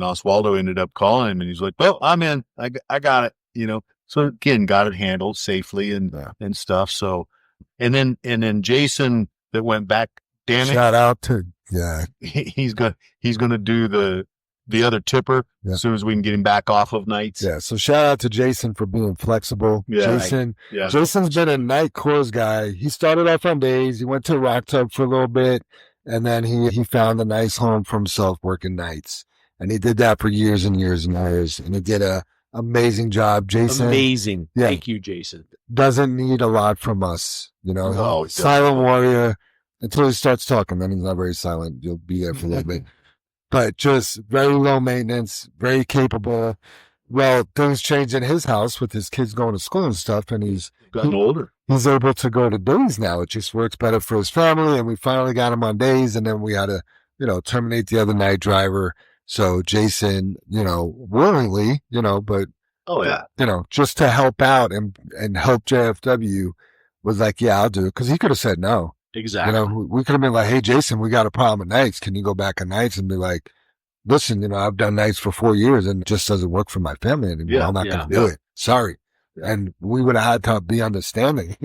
Oswaldo ended up calling him and he's like, well, I'm in, I got it, So again, got it handled safely and stuff. So, and then Jason that went back, shout out to, he's going to do the other tipper as soon as we can get him back off of nights. Yeah. So shout out to Jason for being flexible. Yeah. Jason, Yeah. Jason's been a night Coors guy. He started off on days. He went to Rock Tub for a little bit. And then he found a nice home for himself working nights. And he did that for years and years and years. And he did a amazing job. Jason. Amazing. Yeah. Thank you, Jason. Doesn't need a lot from us. No, silent warrior until he starts talking. Then he's not very silent. You'll be there for a little bit. but just very low maintenance, very capable. Well, things changed in his house with his kids going to school and stuff, and he's Gotten older. he's able to go to days now. It just works better for his family, and we finally got him on days, and then we had to, terminate the other night driver. So Jason, willingly, but Oh yeah. just to help out and help JFW was like, yeah, I'll do it. Cause he could have said no. Exactly. We could have been like, hey, Jason, we got a problem at nights. Can you go back at nights and be like, listen, I've done nights for 4 years and it just doesn't work for my family anymore. Yeah, I'm not yeah, going to do it. Sorry. And we would have had to be understanding.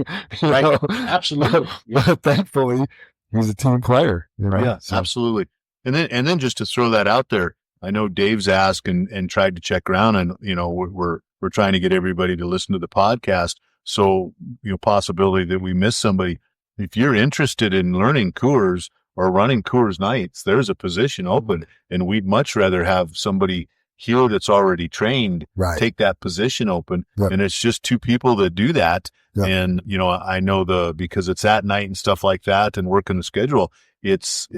Right. Absolutely. But thankfully, he's a team player. Yeah, So, absolutely. And then just to throw that out there, I know Dave's asked and tried to check around, and we're trying to get everybody to listen to the podcast. So possibility that we miss somebody. If you're interested in learning Coors or running Coors nights, there's a position open, and we'd much rather have somebody here that's already trained right. take that position open. Yep. And it's just 2 people that do that. Yep. And I know because it's at night and stuff like that and working the schedule, it's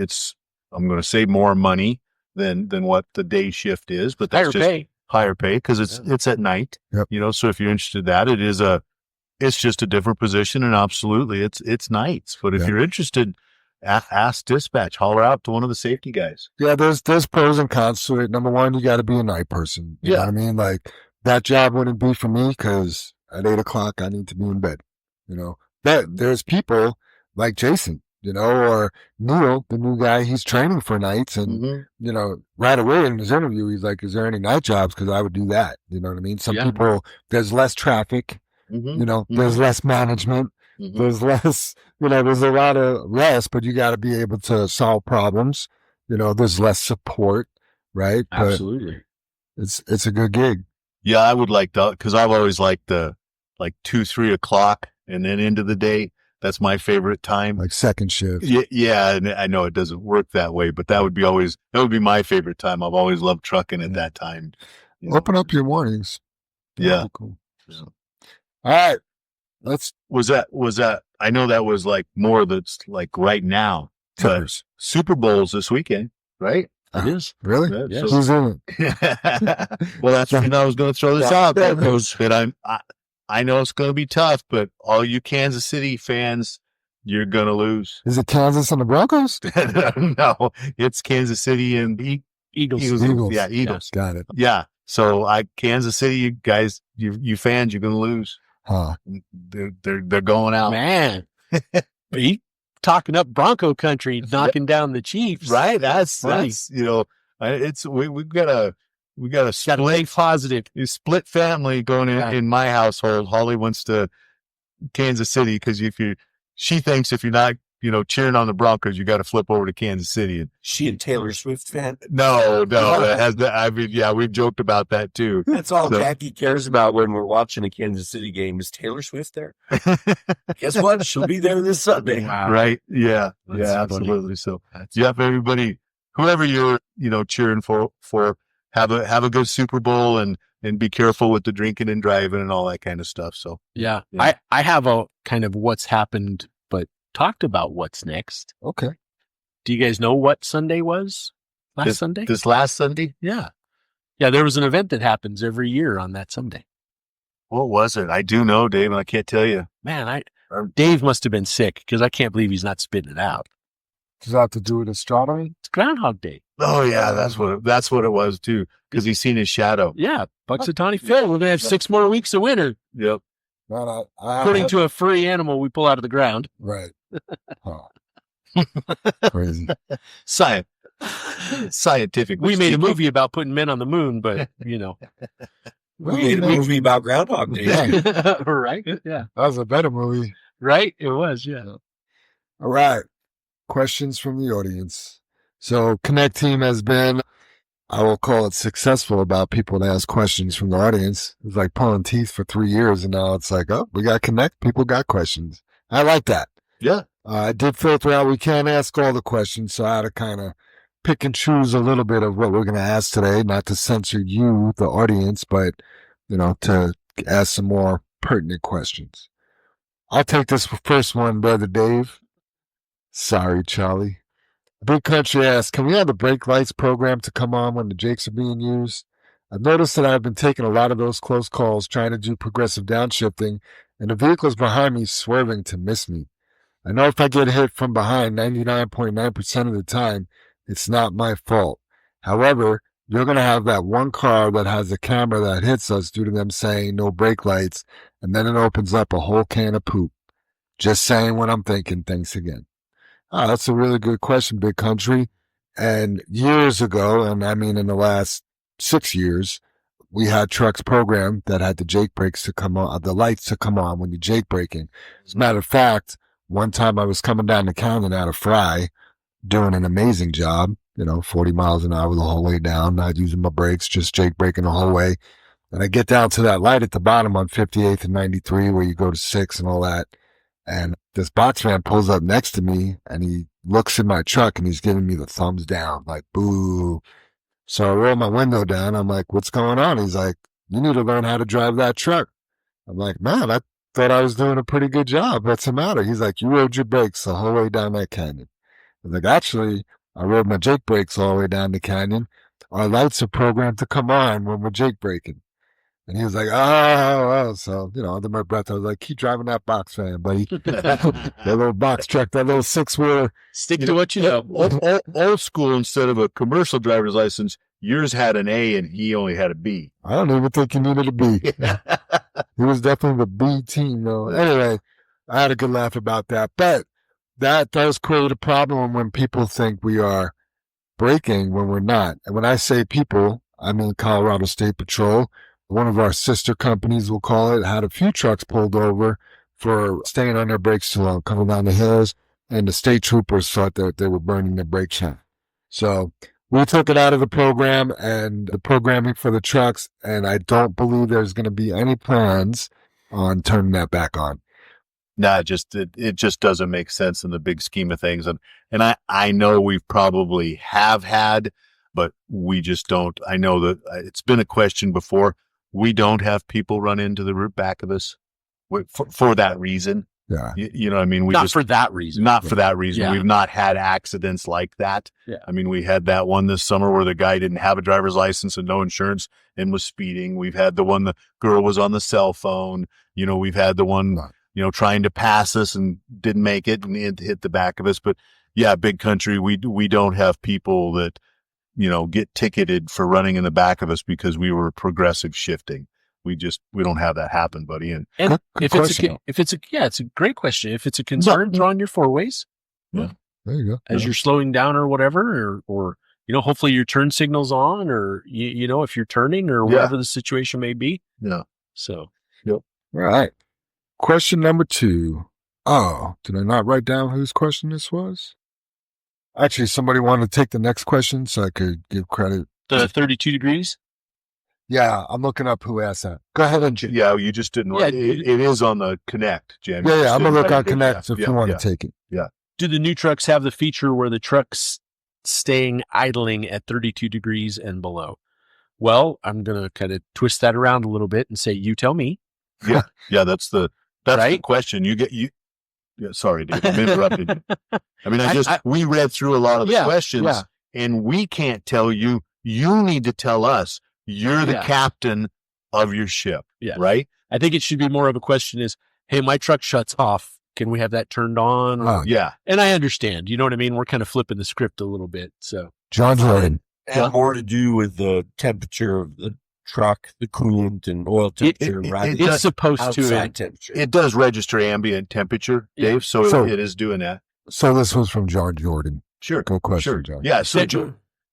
I'm going to say more money than what the day shift is, but that's higher pay because it's at night. Yep. So if you're interested in that, it's just a different position, and absolutely it's nights. But if Yep. you're interested, ask dispatch, holler out to one of the safety guys. Yeah, there's pros and cons to it. Number one, you got to be a night person. You know what I mean? Like, that job wouldn't be for me because at 8:00 I need to be in bed. There's people like Jason, or Neil, the new guy. He's training for nights, and right away in his interview, he's like, "Is there any night jobs? Because I would do that." You know what I mean? Some people, there's less traffic. There's less management. There's less, there's a lot of less, but you got to be able to solve problems. There's less support, right? Absolutely. But it's a good gig. Yeah, I would like that because I've always liked the 2-3 o'clock and then into the day. That's my favorite time. Like second shift. Yeah, and I know it doesn't work that way, but that would be my favorite time. I've always loved trucking at that time. Open up your mornings. Yeah. Cool. All right. Was that I know that was like more that's like right now. Timbers. Super Bowl's this weekend, right? It is. Really? Yeah, Yes. Who's in Well, that's when I was going to throw this out. But I know it's going to be tough, but all you Kansas City fans, you're going to lose. it? Is it Kansas and the Broncos? No, it's Kansas City and Eagles. Eagles. Yeah, Eagles. Got it. Yeah. So Kansas City, you guys, you fans, you're going to lose. Huh. They're going out. Man. He talking up Bronco country, knocking down the Chiefs. Right. That's Funny. we've got a split family going in my household. Holly wants to Kansas City because she thinks if you're not, cheering on the Broncos, you got to flip over to Kansas City. And She a Taylor Swift fan? no, we've joked about that too. That's all So- Jackie cares about when we're watching a Kansas City game. Is Taylor Swift there? Guess what? She'll be there this Sunday. Wow. Right. Yeah. That's Yeah, funny. absolutely. So everybody, whoever you're, cheering for, have a good Super Bowl and be careful with the drinking and driving and all that kind of stuff. So Yeah. Yeah. I have a kind of what's happened, but talked about what's next. Okay. Do you guys know what Sunday was? Sunday? this last Sunday, Yeah. Yeah, there was an event that happens every year on that Sunday. what was it? I do know, Dave, and I can't tell you. Man, Dave must have been sick because I can't believe he's not spitting it out. Does that have to do with astronomy? It's Groundhog Day. Oh yeah, that's what it was too. Because he's seen his shadow. Yeah, Puxatawny Phil. We're gonna have 6 more weeks of winter, Yep. No, according to a furry animal we pull out of the ground. right. Huh. Crazy. Scientific. We made a movie about putting men on the moon, but We made a movie about Groundhog Day. Yeah. right? Yeah, That was a better movie. right. It was. Yeah. All right. Questions from the audience. So Connect Team has been, I will call it successful about people to ask questions from the audience. It's like pulling teeth for 3 years, and now it's like, oh, we got Connect. People got questions. I like that. Yeah. I did filter out. We can't ask all the questions, so I had to kind of pick and choose a little bit of what we're going to ask today, not to censor you, the audience, but, to ask some more pertinent questions. I'll take this first one, Brother Dave. Sorry, Charlie. Big Country asks, can we have the brake lights program to come on when the Jakes are being used? I've noticed that I've been taking a lot of those close calls trying to do progressive downshifting, and the vehicles behind me swerving to miss me. I know if I get hit from behind 99.9% of the time, it's not my fault. However, you're going to have that one car that has a camera that hits us due to them saying no brake lights, and then it opens up a whole can of poop. Just saying what I'm thinking. Thanks again. Oh, that's a really good question, Big Country. And years ago, and I mean in the last 6 years, we had trucks programmed that had the Jake brakes to come on, the lights to come on when you're Jake braking. As a matter of fact, one time I was coming down the Canyon out of Fry, doing an amazing job, 40 miles an hour the whole way down, not using my brakes, just Jake braking the whole way. And I get down to that light at the bottom on 58th and 93 where you go to 6 and all that. And this box man pulls up next to me and he looks in my truck and he's giving me the thumbs down, like, boo. So I roll my window down. I'm like, what's going on? He's like, you need to learn how to drive that truck. I'm like, man, I thought I was doing a pretty good job. What's the matter? He's like, you rode your brakes the whole way down that canyon. I was like, actually, I rode my Jake brakes all the way down the canyon. Our lights are programmed to come on when we're Jake braking. And he was like, oh. So, under my breath, I was like, keep driving that box van, buddy. That little box truck, that little 6-wheeler. Stick to what you know. Old school, instead of a commercial driver's license, yours had an A and he only had a B. I don't even think he needed a B. He was definitely the B team, though. Anyway, I had a good laugh about that. But that does create a problem when people think we are braking when we're not. And when I say people, I mean Colorado State Patrol. One of our sister companies, we'll call it, had a few trucks pulled over for staying on their brakes too long, coming down the hills, and the state troopers thought that they were burning their brake shine. So we took it out of the program and the programming for the trucks, and I don't believe there's going to be any plans on turning that back on. Nah, it just doesn't make sense in the big scheme of things. And I know we've probably have had, but we just don't. I know that it's been a question before. We don't have people run into the back of us for that reason. Yeah. You know what I mean? Not for that reason. Not for that reason. Yeah. We've not had accidents like that. Yeah. I mean, we had that one this summer where the guy didn't have a driver's license and no insurance and was speeding. We've had the one, the girl was on the cell phone. We've had the one, trying to pass us and didn't make it and hit the back of us. But yeah, Big Country, we don't have people that, get ticketed for running in the back of us because we were progressive shifting. We don't have that happen, buddy. And if question. it's a great question. If it's a concern, draw on your four ways. There you go. As you're slowing down or whatever, or hopefully your turn signal's on, or if you're turning or whatever the situation may be. Yeah. So. Yep. All right. Question number 2. Oh, did I not write down whose question this was? Actually, somebody wanted to take the next question so I could give credit. The 32 degrees? Yeah, I'm looking up who asked that. Go ahead and yeah, you just didn't. Yeah, it is on the Connect, Jen. Yeah, I'm going to look on Connect if you want to take it. Yeah. Do the new trucks have the feature where the truck's staying idling at 32 degrees and below? Well, I'm going to kind of twist that around a little bit and say, you tell me. Yeah. Yeah, that's the Right? question. Yeah, sorry, Dave, I'm interrupting you. I mean, we read through a lot of the questions and we can't tell you. You need to tell us. You're the captain of your ship, right? I think it should be more of a question is, hey, my truck shuts off. Can we have that turned on? Yeah. And I understand, you know what I mean? We're kind of flipping the script a little bit. So John Jordan. Had more to do with the temperature of the truck, the coolant and oil temperature. It's supposed to. Temperature. It does register ambient temperature, Dave, so it is doing that. So this was from John Jordan. Sure. Good question, Sure. John. Yeah. So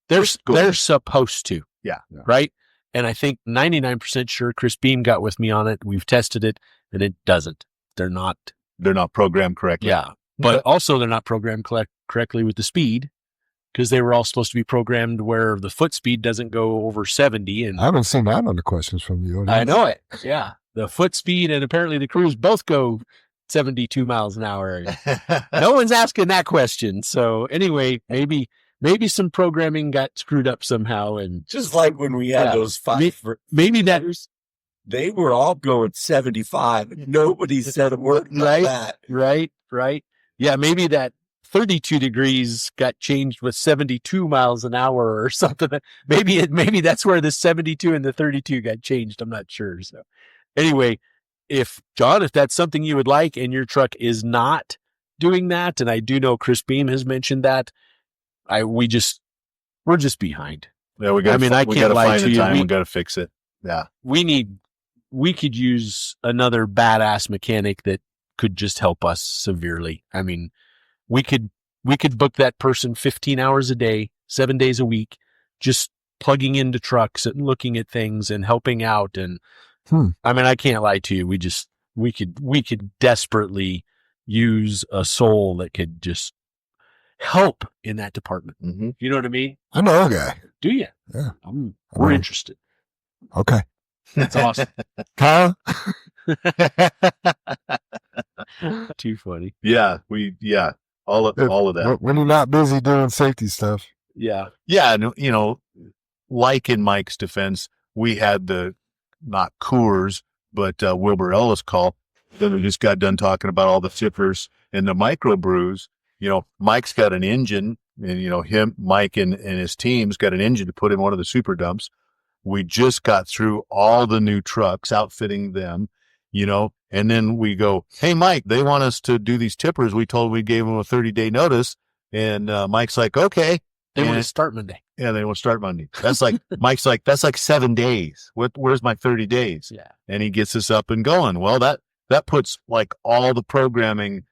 They're supposed to. Yeah. Right? And I think 99% sure Chris Beam got with me on it. We've tested it and it doesn't. They're not programmed correctly. Yeah. But also they're not programmed correctly with the speed because they were all supposed to be programmed where the foot speed doesn't go over 70. And I haven't seen that on the questions from you. I know it. Yeah. The foot speed and apparently the crews both go 72 miles an hour. No one's asking that question. So anyway, maybe some programming got screwed up somehow. And just like when we had those maybe that they were all going 75. Nobody said a word about that. Right. Yeah. Maybe that 32 degrees got changed with 72 miles an hour or something. Maybe that's where the 72 and the 32 got changed. I'm not sure. So anyway, if that's something you would like and your truck is not doing that, and I do know Chris Beam has mentioned that, we're just behind. Yeah, we got. I mean, I we can't gotta lie find to the you. time. We got to fix it. Yeah. We could use another badass mechanic that could just help us severely. I mean, we could book that person 15 hours a day, 7 days a week, just plugging into trucks and looking at things and helping out. And I mean, I can't lie to you. We could desperately use a soul that could just help in that department. Mm-hmm. You know what I mean? I know a guy. Do you? Yeah. We're interested. Okay. That's awesome. Kyle? Too funny. Yeah. All of that. When you're not busy doing safety stuff. Yeah. Yeah. And, like in Mike's defense, we had the, not Coors, but Wilbur Ellis call. Then we just got done talking about all the tippers and the micro brews. Mike's got an engine, and, Mike and his team's got an engine to put in one of the super dumps. We just got through all the new trucks, outfitting them, and then we go, hey, Mike, they want us to do these tippers. We gave them a 30-day notice. And Mike's like, okay. They want to start Monday. Yeah, they want to start Monday. That's like, Mike's like, that's like 7 days. Where's my 30 days? Yeah. And he gets us up and going. Well, that puts like all the programming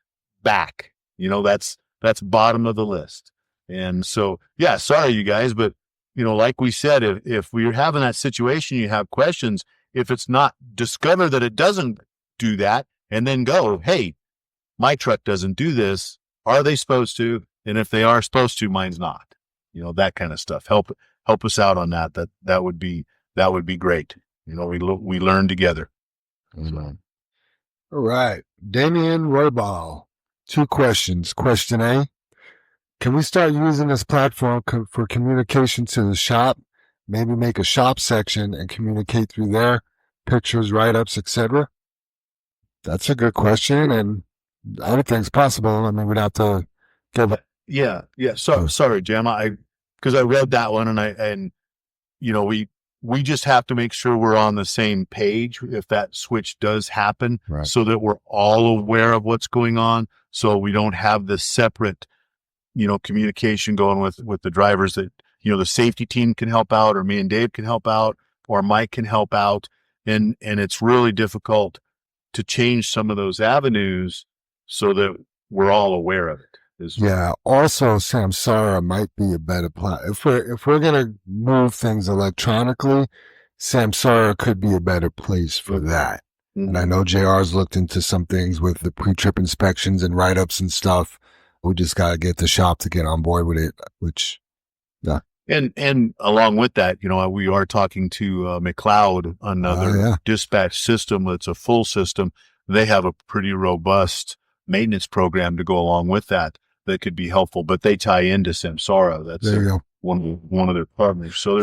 back. That's bottom of the list. And so, yeah, sorry, you guys, but like we said, if we're having that situation, you have questions. If it's not, discover that it doesn't do that, and then go, hey, my truck doesn't do this. Are they supposed to? And if they are supposed to, mine's not. That kind of stuff. Help us out on that. That would be great. We learn together. Mm-hmm. All right, Damian Roybal. 2 questions. Question A: can we start using this platform for communication to the shop? Maybe make a shop section and communicate through there, pictures, write-ups, etc. That's a good question, and anything's possible. I mean, we'd have to give. Yeah. Sorry, Jam. Because I read that one, and we just have to make sure we're on the same page if that switch does happen, right, so that we're all aware of what's going on, so we don't have this separate, communication going with the drivers that, the safety team can help out, or me and Dave can help out, or Mike can help out. And it's really difficult to change some of those avenues so that we're all aware of it. Yeah. Also, Samsara might be a better if we're gonna move things electronically, Samsara could be a better place for that. Mm-hmm. And I know JR's looked into some things with the pre-trip inspections and write-ups and stuff. We just gotta get the shop to get on board with it. Yeah. And along with that, we are talking to McLeod, another dispatch system that's a full system. They have a pretty robust maintenance program to go along with that could be helpful, but they tie into Samsara. That's one of their partners. So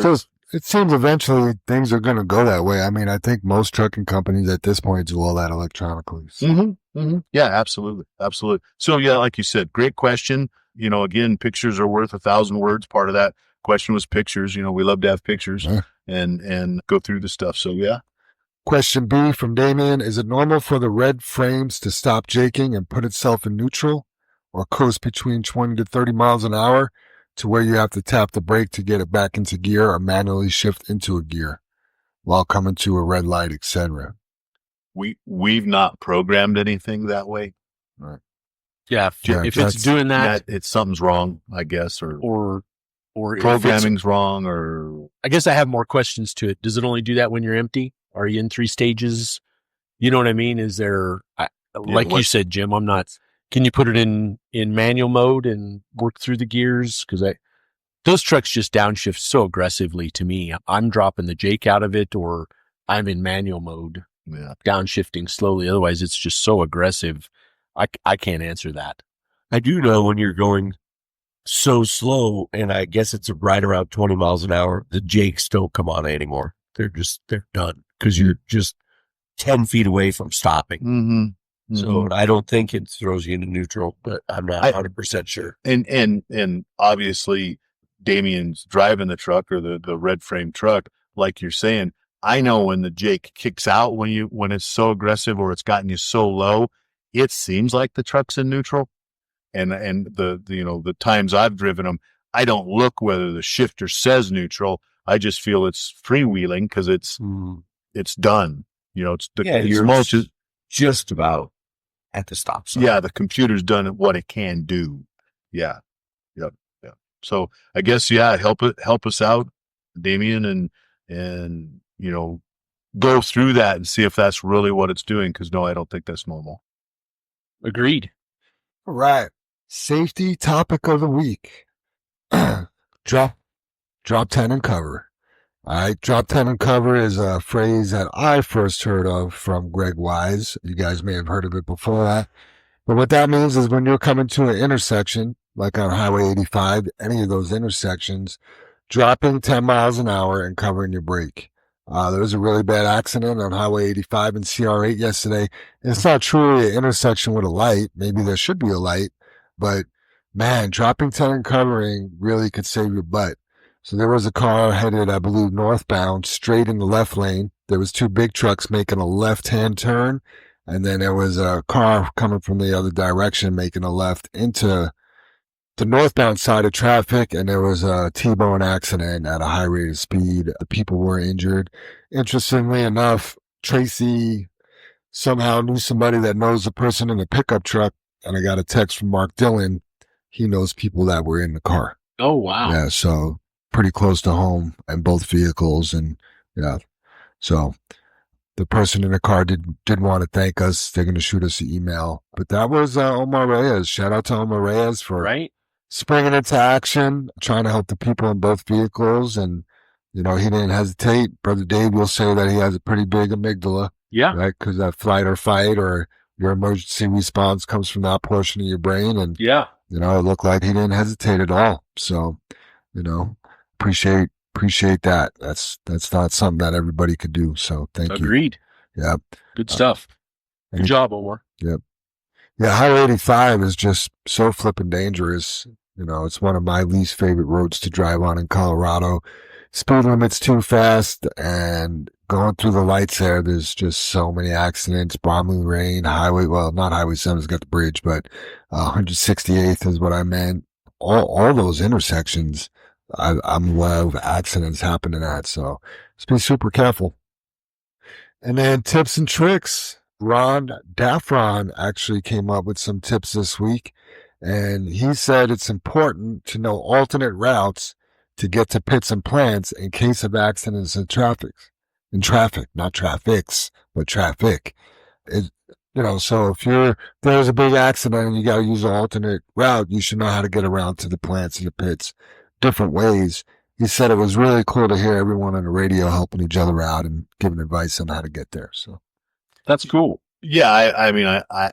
it seems eventually things are going to go that way. I mean, I think most trucking companies at this point do all that electronically. So. Mm-hmm, mm-hmm. Yeah, absolutely. Absolutely. So yeah, like you said, great question. Again, pictures are worth 1,000 words. Part of that question was pictures. We love to have pictures and go through the stuff. So yeah. Question B from Damien: is it normal for the red frames to stop jaking and put itself in neutral, or coast between 20 to 30 miles an hour to where you have to tap the brake to get it back into gear or manually shift into a gear while coming to a red light, etc.? We've not programmed anything that way. Right. Yeah. If it's doing that, something's wrong, I guess, or programming's wrong, or I guess I have more questions to it. Does it only do that when you're empty? Are you in 3 stages? You know what I mean? Is there, you said, Jim, can you put it in manual mode and work through the gears? Because those trucks just downshift so aggressively to me. I'm dropping the jake out of it, or I'm in manual mode, downshifting slowly. Otherwise, it's just so aggressive. I can't answer that. I do know when you're going so slow, and I guess it's right around 20 miles an hour, the jakes don't come on anymore. They're done because you're just 10 feet away from stopping. Mm-hmm. So I don't think it throws you into neutral, but I'm not 100% sure. And obviously Damien's driving the truck or the red frame truck, like you're saying. I know when the Jake kicks out when it's so aggressive or it's gotten you so low, it seems like the truck's in neutral. And the times I've driven them, I don't look whether the shifter says neutral. I just feel it's freewheeling because it's done. It's just about at the stop sign. Yeah, the computer's done what it can do. Yeah. Yep. Yeah. So I guess, help us out, Damien, and go through that and see if that's really what it's doing. Cause no, I don't think that's normal. Agreed. All right. Safety topic of the week. Drop 10 and cover. All right. Drop 10 and cover is a phrase that I first heard of from Greg Wise. You guys may have heard of it before that. But what that means is when you're coming to an intersection, like on Highway 85, any of those intersections, dropping 10 miles an hour and covering your brake. There was a really bad accident on Highway 85 and CR8 yesterday. It's not truly an intersection with a light. Maybe there should be a light, but man, dropping 10 and covering really could save your butt. So there was a car headed, I believe, northbound, straight in the left lane. There was two big trucks making a left-hand turn, and then there was a car coming from the other direction making a left into the northbound side of traffic, and there was a T-bone accident at a high rate of speed. People were injured. Interestingly enough, Tracy somehow knew somebody that knows the person in the pickup truck, and I got a text from Mark Dillon. He knows people that were in the car. Oh, wow. Yeah, so pretty close to home and both vehicles, and so the person in the car did want to thank us. They're going to shoot us an email. But that was Omar Reyes. Shout out to Omar Reyes for springing into action, trying to help the people in both vehicles. And, he didn't hesitate. Brother Dave will say that he has a pretty big amygdala. Yeah. Right? Because that flight or fight or your emergency response comes from that portion of your brain. And, it looked like he didn't hesitate at all. So, appreciate that. That's not something that everybody could do. So thank you. Agreed. Yeah. Good stuff. Good job, Omar. Yep. Yeah. Highway 85 is just so flipping dangerous. It's one of my least favorite roads to drive on in Colorado. Speed limit's too fast, and going through the lights there's just so many accidents. Bromley Lane, not Highway 7's got the bridge, but 168th is what I meant. All those intersections, I'm aware of accidents happening at, so just be super careful. And then tips and tricks. Ron Daffron actually came up with some tips this week, and he said it's important to know alternate routes to get to pits and plants in case of accidents in traffic, not traffics, but traffic. So if there's a big accident and you got to use an alternate route, you should know how to get around to the plants and the pits different ways. He said it was really cool to hear everyone on the radio helping each other out and giving advice on how to get there. So that's cool. Yeah.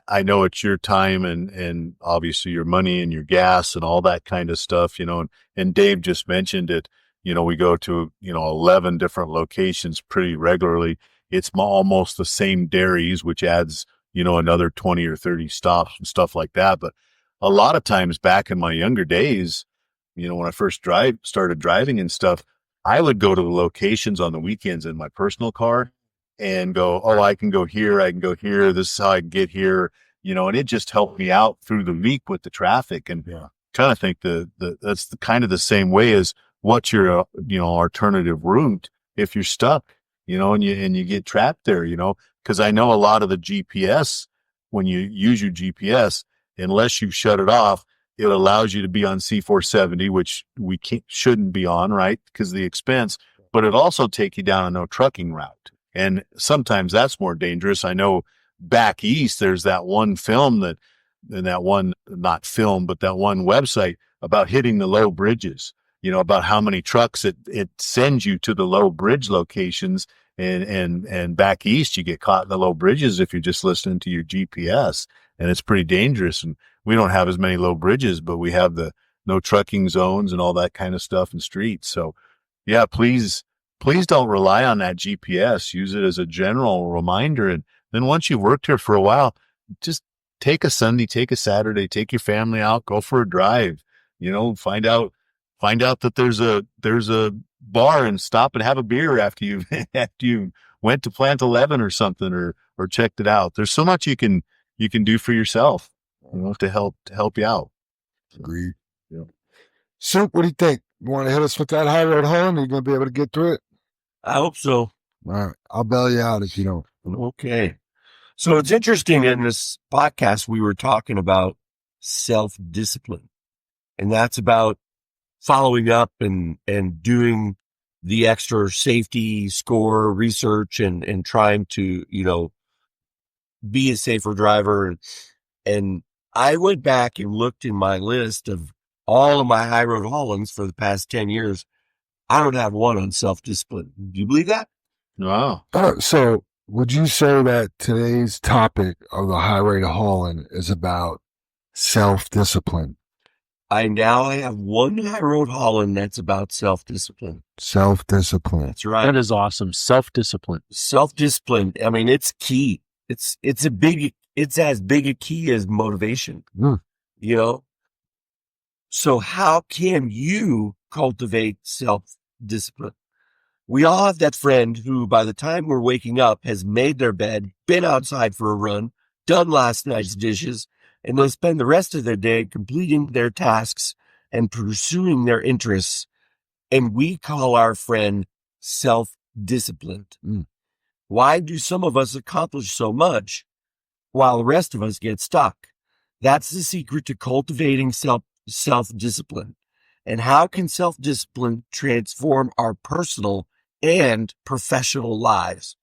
I know it's your time and obviously your money and your gas and all that kind of stuff, and Dave just mentioned it. We go to, 11 different locations pretty regularly. It's almost the same dairies, which adds, another 20 or 30 stops and stuff like that. But a lot of times back in my younger days, when I first started driving and stuff, I would go to the locations on the weekends in my personal car and go, I can go here. I can go here. This is how I can get here, and it just helped me out through the week with the traffic. And kind of think that's kind of the same way as what's your, alternative route if you're stuck, and you get trapped there, because I know a lot of the GPS, when you use your GPS, unless you shut it off, it allows you to be on C470, which we shouldn't be on, right? Because of the expense, but it also take you down a no trucking route. And sometimes that's more dangerous. I know back east, there's that one that one website about hitting the low bridges, about how many trucks it sends you to the low bridge locations. And back east, you get caught in the low bridges if you're just listening to your GPS, and it's pretty dangerous. And we don't have as many low bridges, but we have the no trucking zones and all that kind of stuff in streets. So yeah, please don't rely on that GPS. Use it as a general reminder. And then once you've worked here for a while, just take a Sunday, take a Saturday, take your family out, go for a drive, find out that there's a bar and stop and have a beer after you went to Plant 11 or something, or checked it out. There's so much you can do for yourself, to help you out. Agreed. Yeah. Soup, what do you think? You want to hit us with that high road hauling? Are you going to be able to get through it? I hope so. All right. I'll bail you out if you don't. Okay. So it's interesting, in this podcast, we were talking about self-discipline, and that's about following up and doing the extra safety score research and trying to, be a safer driver. And I went back and looked in my list of all of my high road haulings for the past 10 years. I don't have one on self-discipline. Do you believe that? Wow. So would you say that today's topic of the highway to hauling is about self-discipline? I now have one high road hauling that's about self-discipline. Self-discipline. That's right. That is awesome. Self-discipline. Self-discipline. I mean, it's key. It's as big a key as motivation, So how can you cultivate self-discipline? We all have that friend who, by the time we're waking up, has made their bed, been outside for a run, done last night's dishes, and they spend the rest of their day completing their tasks and pursuing their interests. And we call our friend self-disciplined. Why do some of us accomplish so much while the rest of us get stuck? That's the secret to cultivating self-discipline. And how can self-discipline transform our personal and professional lives?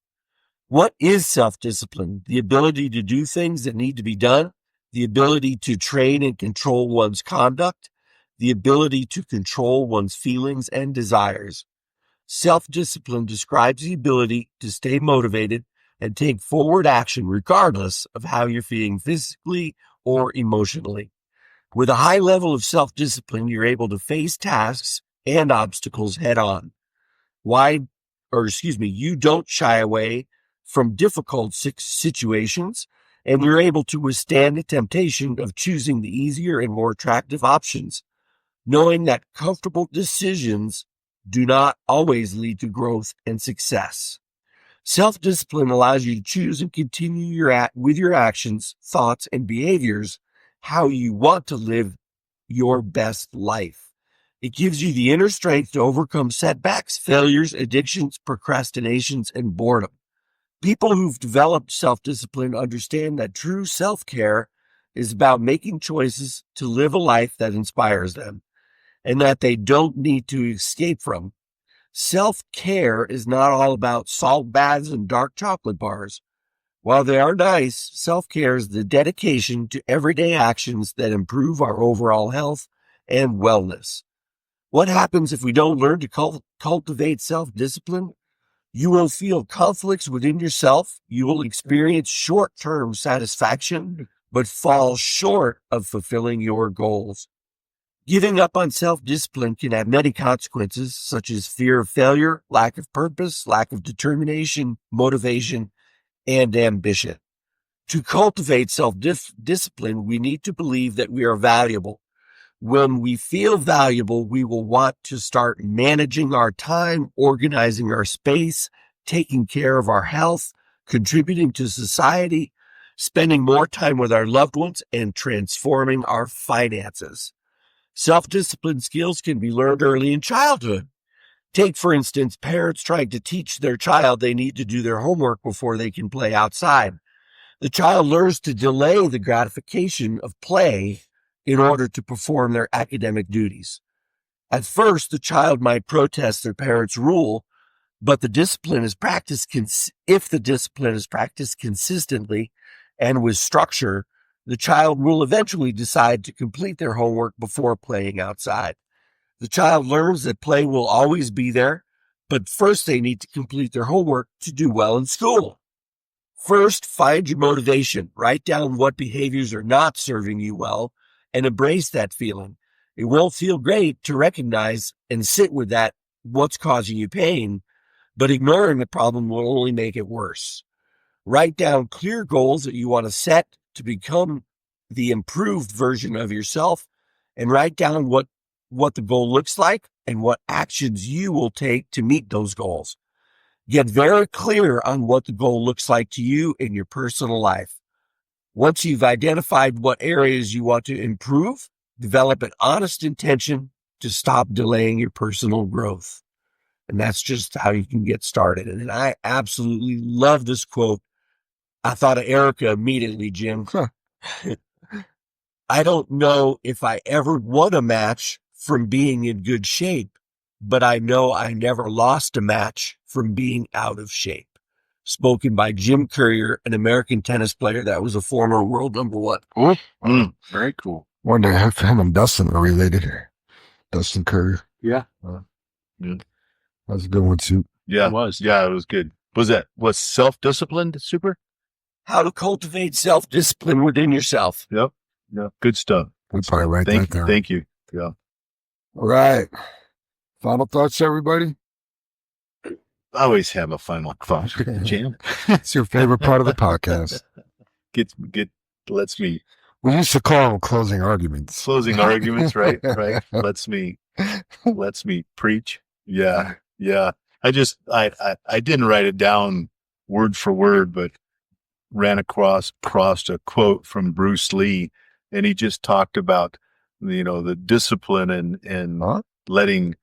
What is self-discipline? The ability to do things that need to be done, the ability to train and control one's conduct, the ability to control one's feelings and desires. Self-discipline describes the ability to stay motivated and take forward action regardless of how you're feeling physically or emotionally. With a high level of self-discipline, you're able to face tasks and obstacles head on. You don't shy away from difficult situations, and you're able to withstand the temptation of choosing the easier and more attractive options, knowing that comfortable decisions do not always lead to growth and success. Self-discipline allows you to choose and continue with your actions, thoughts, and behaviors how you want to live your best life. It gives you the inner strength to overcome setbacks, failures, addictions, procrastinations, and boredom. People who've developed self-discipline understand that true self-care is about making choices to live a life that inspires them and that they don't need to escape from. Self-care is not all about salt baths and dark chocolate bars. While they are nice, self-care is the dedication to everyday actions that improve our overall health and wellness. What happens if we don't learn to cultivate self-discipline? You will feel conflicts within yourself. You will experience short-term satisfaction, but fall short of fulfilling your goals. Giving up on self-discipline can have many consequences, such as fear of failure, lack of purpose, lack of determination, motivation, and ambition. To cultivate self-discipline, we need to believe that we are valuable. When we feel valuable, we will want to start managing our time, organizing our space, taking care of our health, contributing to society, spending more time with our loved ones, and transforming our finances. Self-discipline skills can be learned early in childhood. Take, for instance, parents trying to teach their child they need to do their homework before they can play outside. The child learns to delay the gratification of play in order to perform their academic duties. At first, the child might protest their parents' rule, but if the discipline is practiced consistently and with structure, the child will eventually decide to complete their homework before playing outside. The child learns that play will always be there, but first they need to complete their homework to do well in school. First, find your motivation. Write down what behaviors are not serving you well and embrace that feeling. It won't feel great to recognize and sit with that, what's causing you pain, but ignoring the problem will only make it worse. Write down clear goals that you want to set to become the improved version of yourself, and write down what the goal looks like and what actions you will take to meet those goals. Get very clear on what the goal looks like to you in your personal life. Once you've identified what areas you want to improve, develop an honest intention to stop delaying your personal growth. And that's just how you can get started. And I absolutely love this quote. I thought of Erica immediately, Jim. I don't know if I ever won a match from being in good shape, but I know I never lost a match from being out of shape. Spoken by Jim Courier, an American tennis player that was a former world number one. Very cool. Wonder if him and Dustin are related. Dustin Curry. Yeah. Yeah. That's a good one too. Yeah. It was. Yeah, it was good. Was self-disciplined super? How to cultivate self-discipline within yourself. Yep. Yeah. Good stuff. We probably write that down. Thank you. Yeah. All right. Final thoughts, everybody? I always have a final thought, Jim. It's your favorite part of the podcast. Lets me We used to call them closing arguments. closing arguments, right? Right. Lets me preach. Yeah. Yeah. I didn't write it down word for word, but ran across a quote from Bruce Lee, and he just talked about, the discipline and Huh? letting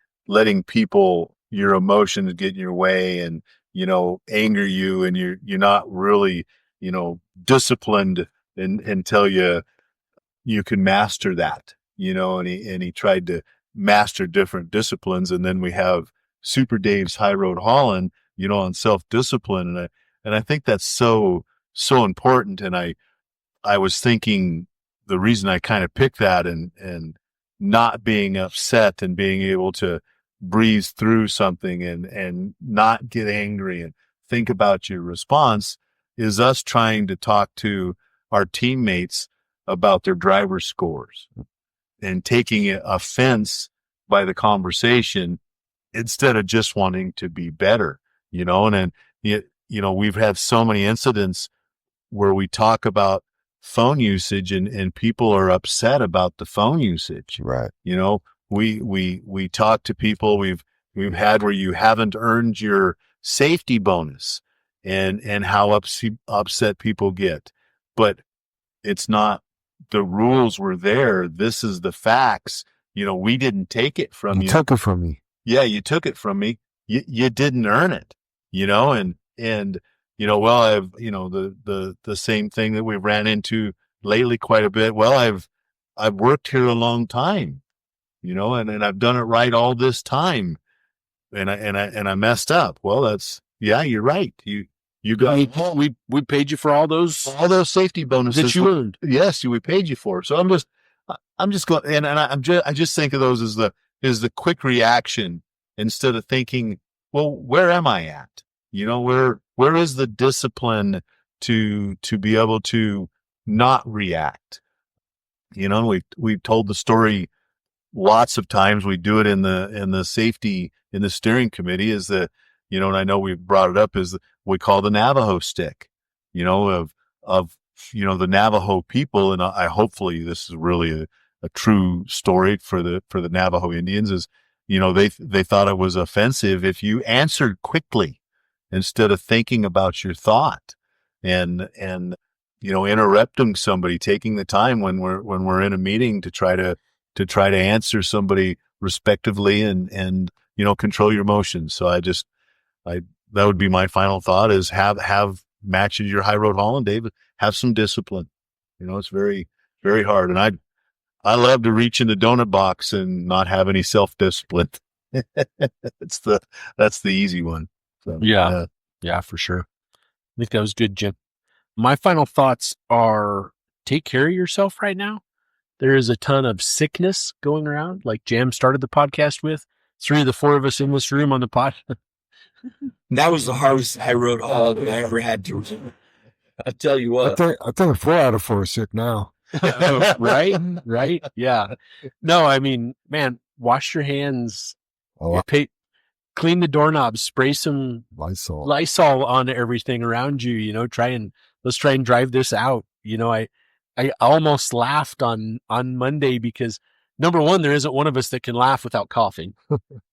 people, your emotions get in your way and, anger you, and you're not really, disciplined until you can master that, and he tried to master different disciplines. And then we have Super Dave's High Road Holland, on self-discipline. And I think that's so important. And I was thinking the reason I kind of picked that and not being upset and being able to breathe through something and not get angry and think about your response is us trying to talk to our teammates about their driver scores and taking offense by the conversation instead of just wanting to be better, and we've had so many incidents where we talk about phone usage and people are upset about the phone usage. Right. We talk to people we've had where you haven't earned your safety bonus and how upset people get, but it's not, the rules were there. This is the facts. We didn't take it from you. You took it from me. Yeah, you took it from me. You didn't earn it, well, I've, the same thing that we've ran into lately quite a bit. Well, I've worked here a long time, and I've done it right all this time. And I messed up. Well, you're right. You got, we paid you for all those safety bonuses that you earned. Yes, we paid you for. So I'm just going, and I just think of those as the quick reaction instead of thinking, well, where am I at? Where is the discipline to be able to not react? We've told the story lots of times. We do it in the safety, in the steering committee, is and I know we've brought it up, is we call the Navajo stick, of the Navajo people. And I hopefully this is really a true story for the Navajo Indians, is, they thought it was offensive if you answered quickly instead of thinking about your thought and interrupting somebody, taking the time when we're in a meeting to try to answer somebody respectively and control your emotions. So that would be my final thought, is have matches your High Road Holland, David. Have some discipline. It's very, very hard. And I love to reach in the donut box and not have any self-discipline. That's the easy one. So, Yeah, for sure. I think that was good, Jim. My final thoughts are, take care of yourself right now. There is a ton of sickness going around, like Jam started the podcast with. 3 of the 4 of us in this room on the pod. That was the hardest High Road Holland I ever had to. I tell you what. I think 4 out of 4 are sick now. Right. Yeah. No, I mean, man, wash your hands. Oh, Clean the doorknobs, spray some Lysol. Lysol on everything around you, let's try and drive this out. I almost laughed on Monday because number one, there isn't one of us that can laugh without coughing,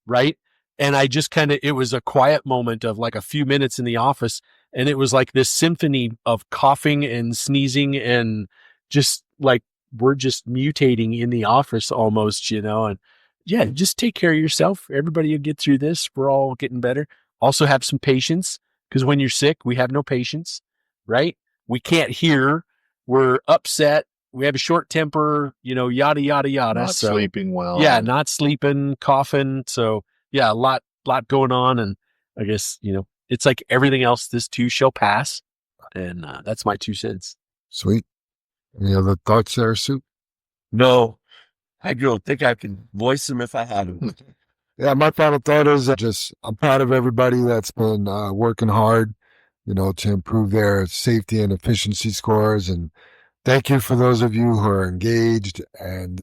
right? And I just it was a quiet moment of like a few minutes in the office, and it was like this symphony of coughing and sneezing and just like we're just mutating in the office almost, and yeah, just take care of yourself. Everybody will get through this. We're all getting better. Also have some patience, because when you're sick, we have no patience, right? We can't hear. We're upset. We have a short temper, yada, yada, yada. Not sleeping well. Yeah, not sleeping, coughing. So yeah, a lot going on. And I guess, it's like everything else, this too shall pass. And that's my 2 cents. Sweet. Any other thoughts there, Sue? No, I don't think I can voice them if I had them. Yeah, my final thought is I'm proud of everybody that's been working hard, to improve their safety and efficiency scores. And thank you for those of you who are engaged. And,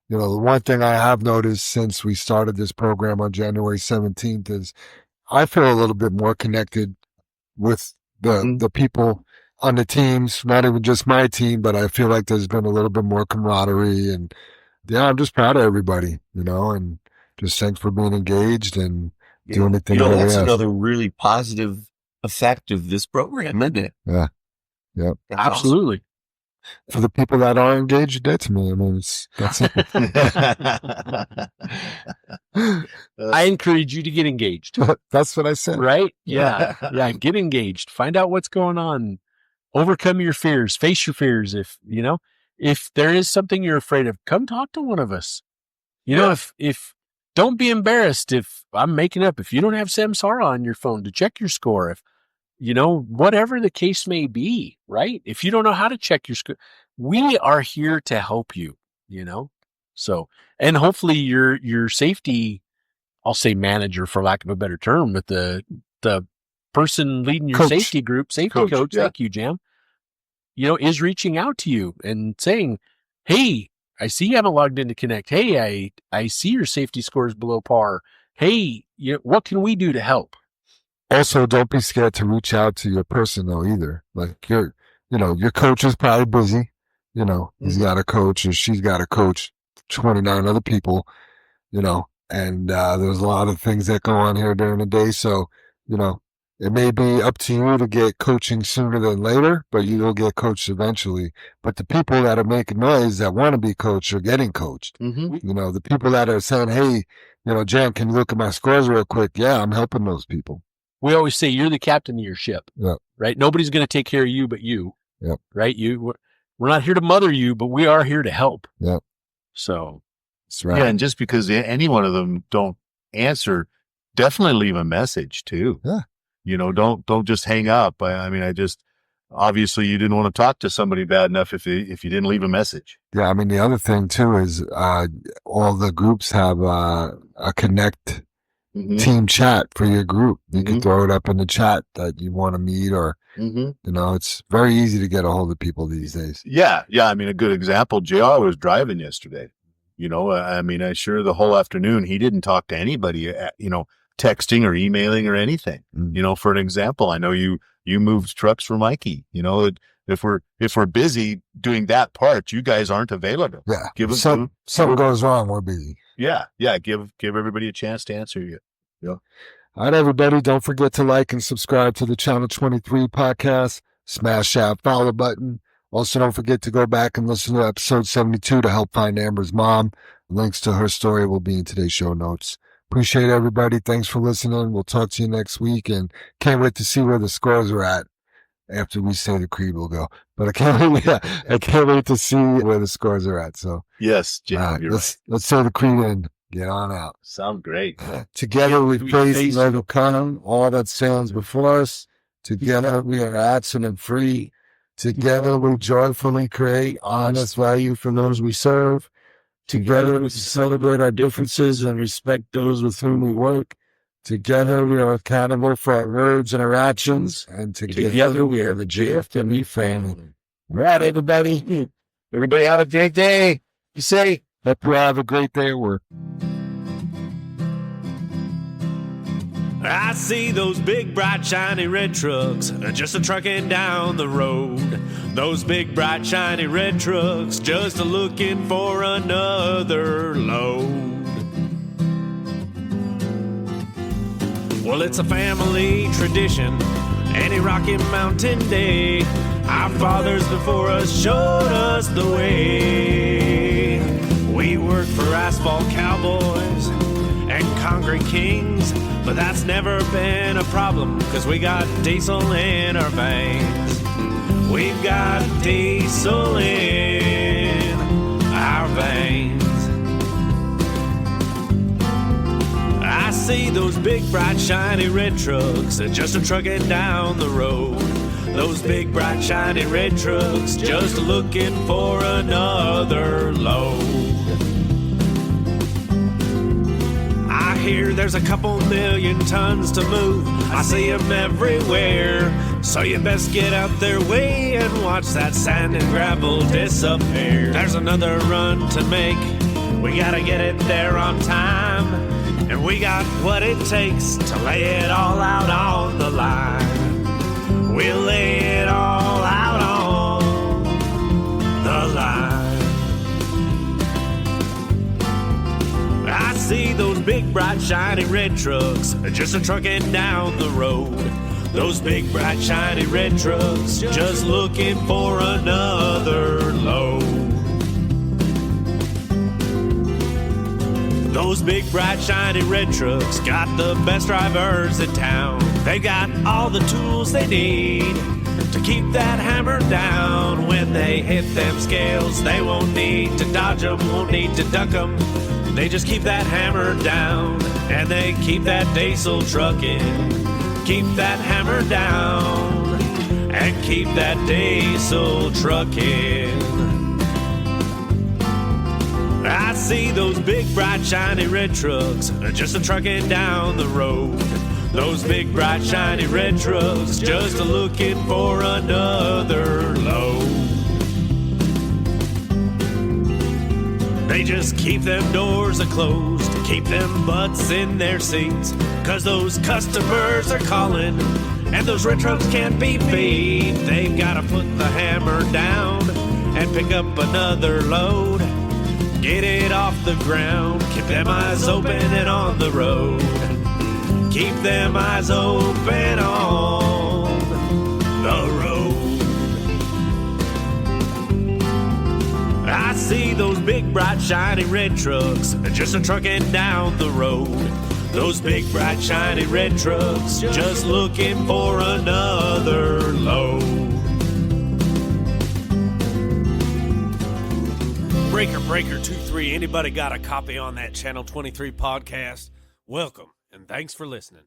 the one thing I have noticed since we started this program on January 17th is I feel a little bit more connected with the people on the teams, not even just my team, but I feel like there's been a little bit more camaraderie. And yeah, I'm just proud of everybody, and just thanks for being engaged and doing the thing. That's another really positive effect of this program, isn't it? Yeah. Yep. Absolutely. Awesome. For the people that are engaged, that's me. I mean, that's simple. I encourage you to get engaged. That's what I said. Right? Yeah. Yeah. Get engaged. Find out what's going on. Overcome your fears. Face your fears. If there is something you're afraid of, come talk to one of us. If don't be embarrassed if I'm making up, if you don't have Samsara on your phone to check your score, if whatever the case may be, right? If you don't know how to check your score, we are here to help you, So, and hopefully your safety, I'll say manager for lack of a better term, but the person leading your safety group, safety coach, yeah. Thank you, Jam, is reaching out to you and saying, hey, I see you haven't logged in to connect. Hey, I see your safety score is below par. Hey, what can we do to help? Also, don't be scared to reach out to your person though either. Like your coach is probably busy. He's got a coach or she's got a coach, 29 other people, and there's a lot of things that go on here during the day. So, it may be up to you to get coaching sooner than later, but you will get coached eventually. But the people that are making noise that want to be coached are getting coached. Mm-hmm. The people that are saying, hey, Jan, can you look at my scores real quick? Yeah, I'm helping those people. We always say you're the captain of your ship, right? Nobody's going to take care of you but you, right? We're not here to mother you, but we are here to help. Yep. So that's right. Yeah, and just because any one of them don't answer, definitely leave a message too. Yeah. Don't just hang up. Obviously you didn't want to talk to somebody bad enough if you didn't leave a message. Yeah, I mean the other thing too is all the groups have a connect. Team chat for your group. You can throw it up in the chat that you want to meet or, it's very easy to get a hold of people these days. Yeah. Yeah. I mean, a good example, JR was driving yesterday, I sure the whole afternoon, he didn't talk to anybody, texting or emailing or anything, for an example, I know you moved trucks for Mikey, if we're busy doing that part, you guys aren't available. Yeah. Give us something goes wrong, we're busy. Yeah. Yeah. Give everybody a chance to answer you. Yeah. All right, everybody. Don't forget to like and subscribe to the Channel 23 podcast. Smash that follow button. Also, don't forget to go back and listen to episode 72 to help find Amber's mom. Links to her story will be in today's show notes. Appreciate everybody. Thanks for listening. We'll talk to you next week and can't wait to see where the scores are at. After we say the creed, we'll go. But I can't wait to see where the scores are at. So yes, Jim, let's say the creed and get on out. Sound great. Together we face and overcome all that stands before us. Together we are absent and free. Together we joyfully create honest value for those we serve. Together we celebrate our differences and respect those with whom we work. Together we are accountable for our words and our actions, and together we are the JFW family. All right, everybody. Everybody have a great day. You say, hope you have a great day at work. I see those big, bright, shiny red trucks just a-trucking down the road. Those big, bright, shiny red trucks just a-looking for another load. Well, it's a family tradition, any Rocky Mountain day. Our fathers before us showed us the way. We work for asphalt cowboys and concrete kings, but that's never been a problem, 'cause we got diesel in our veins. We've got diesel in our veins. I see those big, bright, shiny red trucks just a-trucking down the road. Those big, bright, shiny red trucks just looking for another load. I hear there's a couple million tons to move. I see them everywhere. So you best get out their way and watch that sand and gravel disappear. There's another run to make. We gotta get it there on time. And we got what it takes to lay it all out on the line. We'll lay it all out on the line. I see those big, bright, shiny red trucks just a-trucking down the road. Those big, bright, shiny red trucks just looking for another load. Those big, bright, shiny red trucks got the best drivers in town. They got all the tools they need to keep that hammer down. When they hit them scales, they won't need to dodge them, won't need to duck them. They just keep that hammer down, and they keep that diesel trucking. Keep that hammer down, and keep that diesel trucking. I see those big, bright, shiny red trucks just a-trucking down the road. Those big, bright, shiny red trucks just a-looking for another load. They just keep them doors a-closed, keep them butts in their seats, 'cause those customers are calling, and those red trucks can't be beat. They've gotta put the hammer down and pick up another load. Get it off the ground, keep them eyes open and on the road. Keep them eyes open on the road. I see those big, bright, shiny red trucks just a-trucking down the road. Those big, bright, shiny red trucks just looking for another load. Breaker 23, anybody got a copy on that Channel 23 podcast? Welcome, and thanks for listening.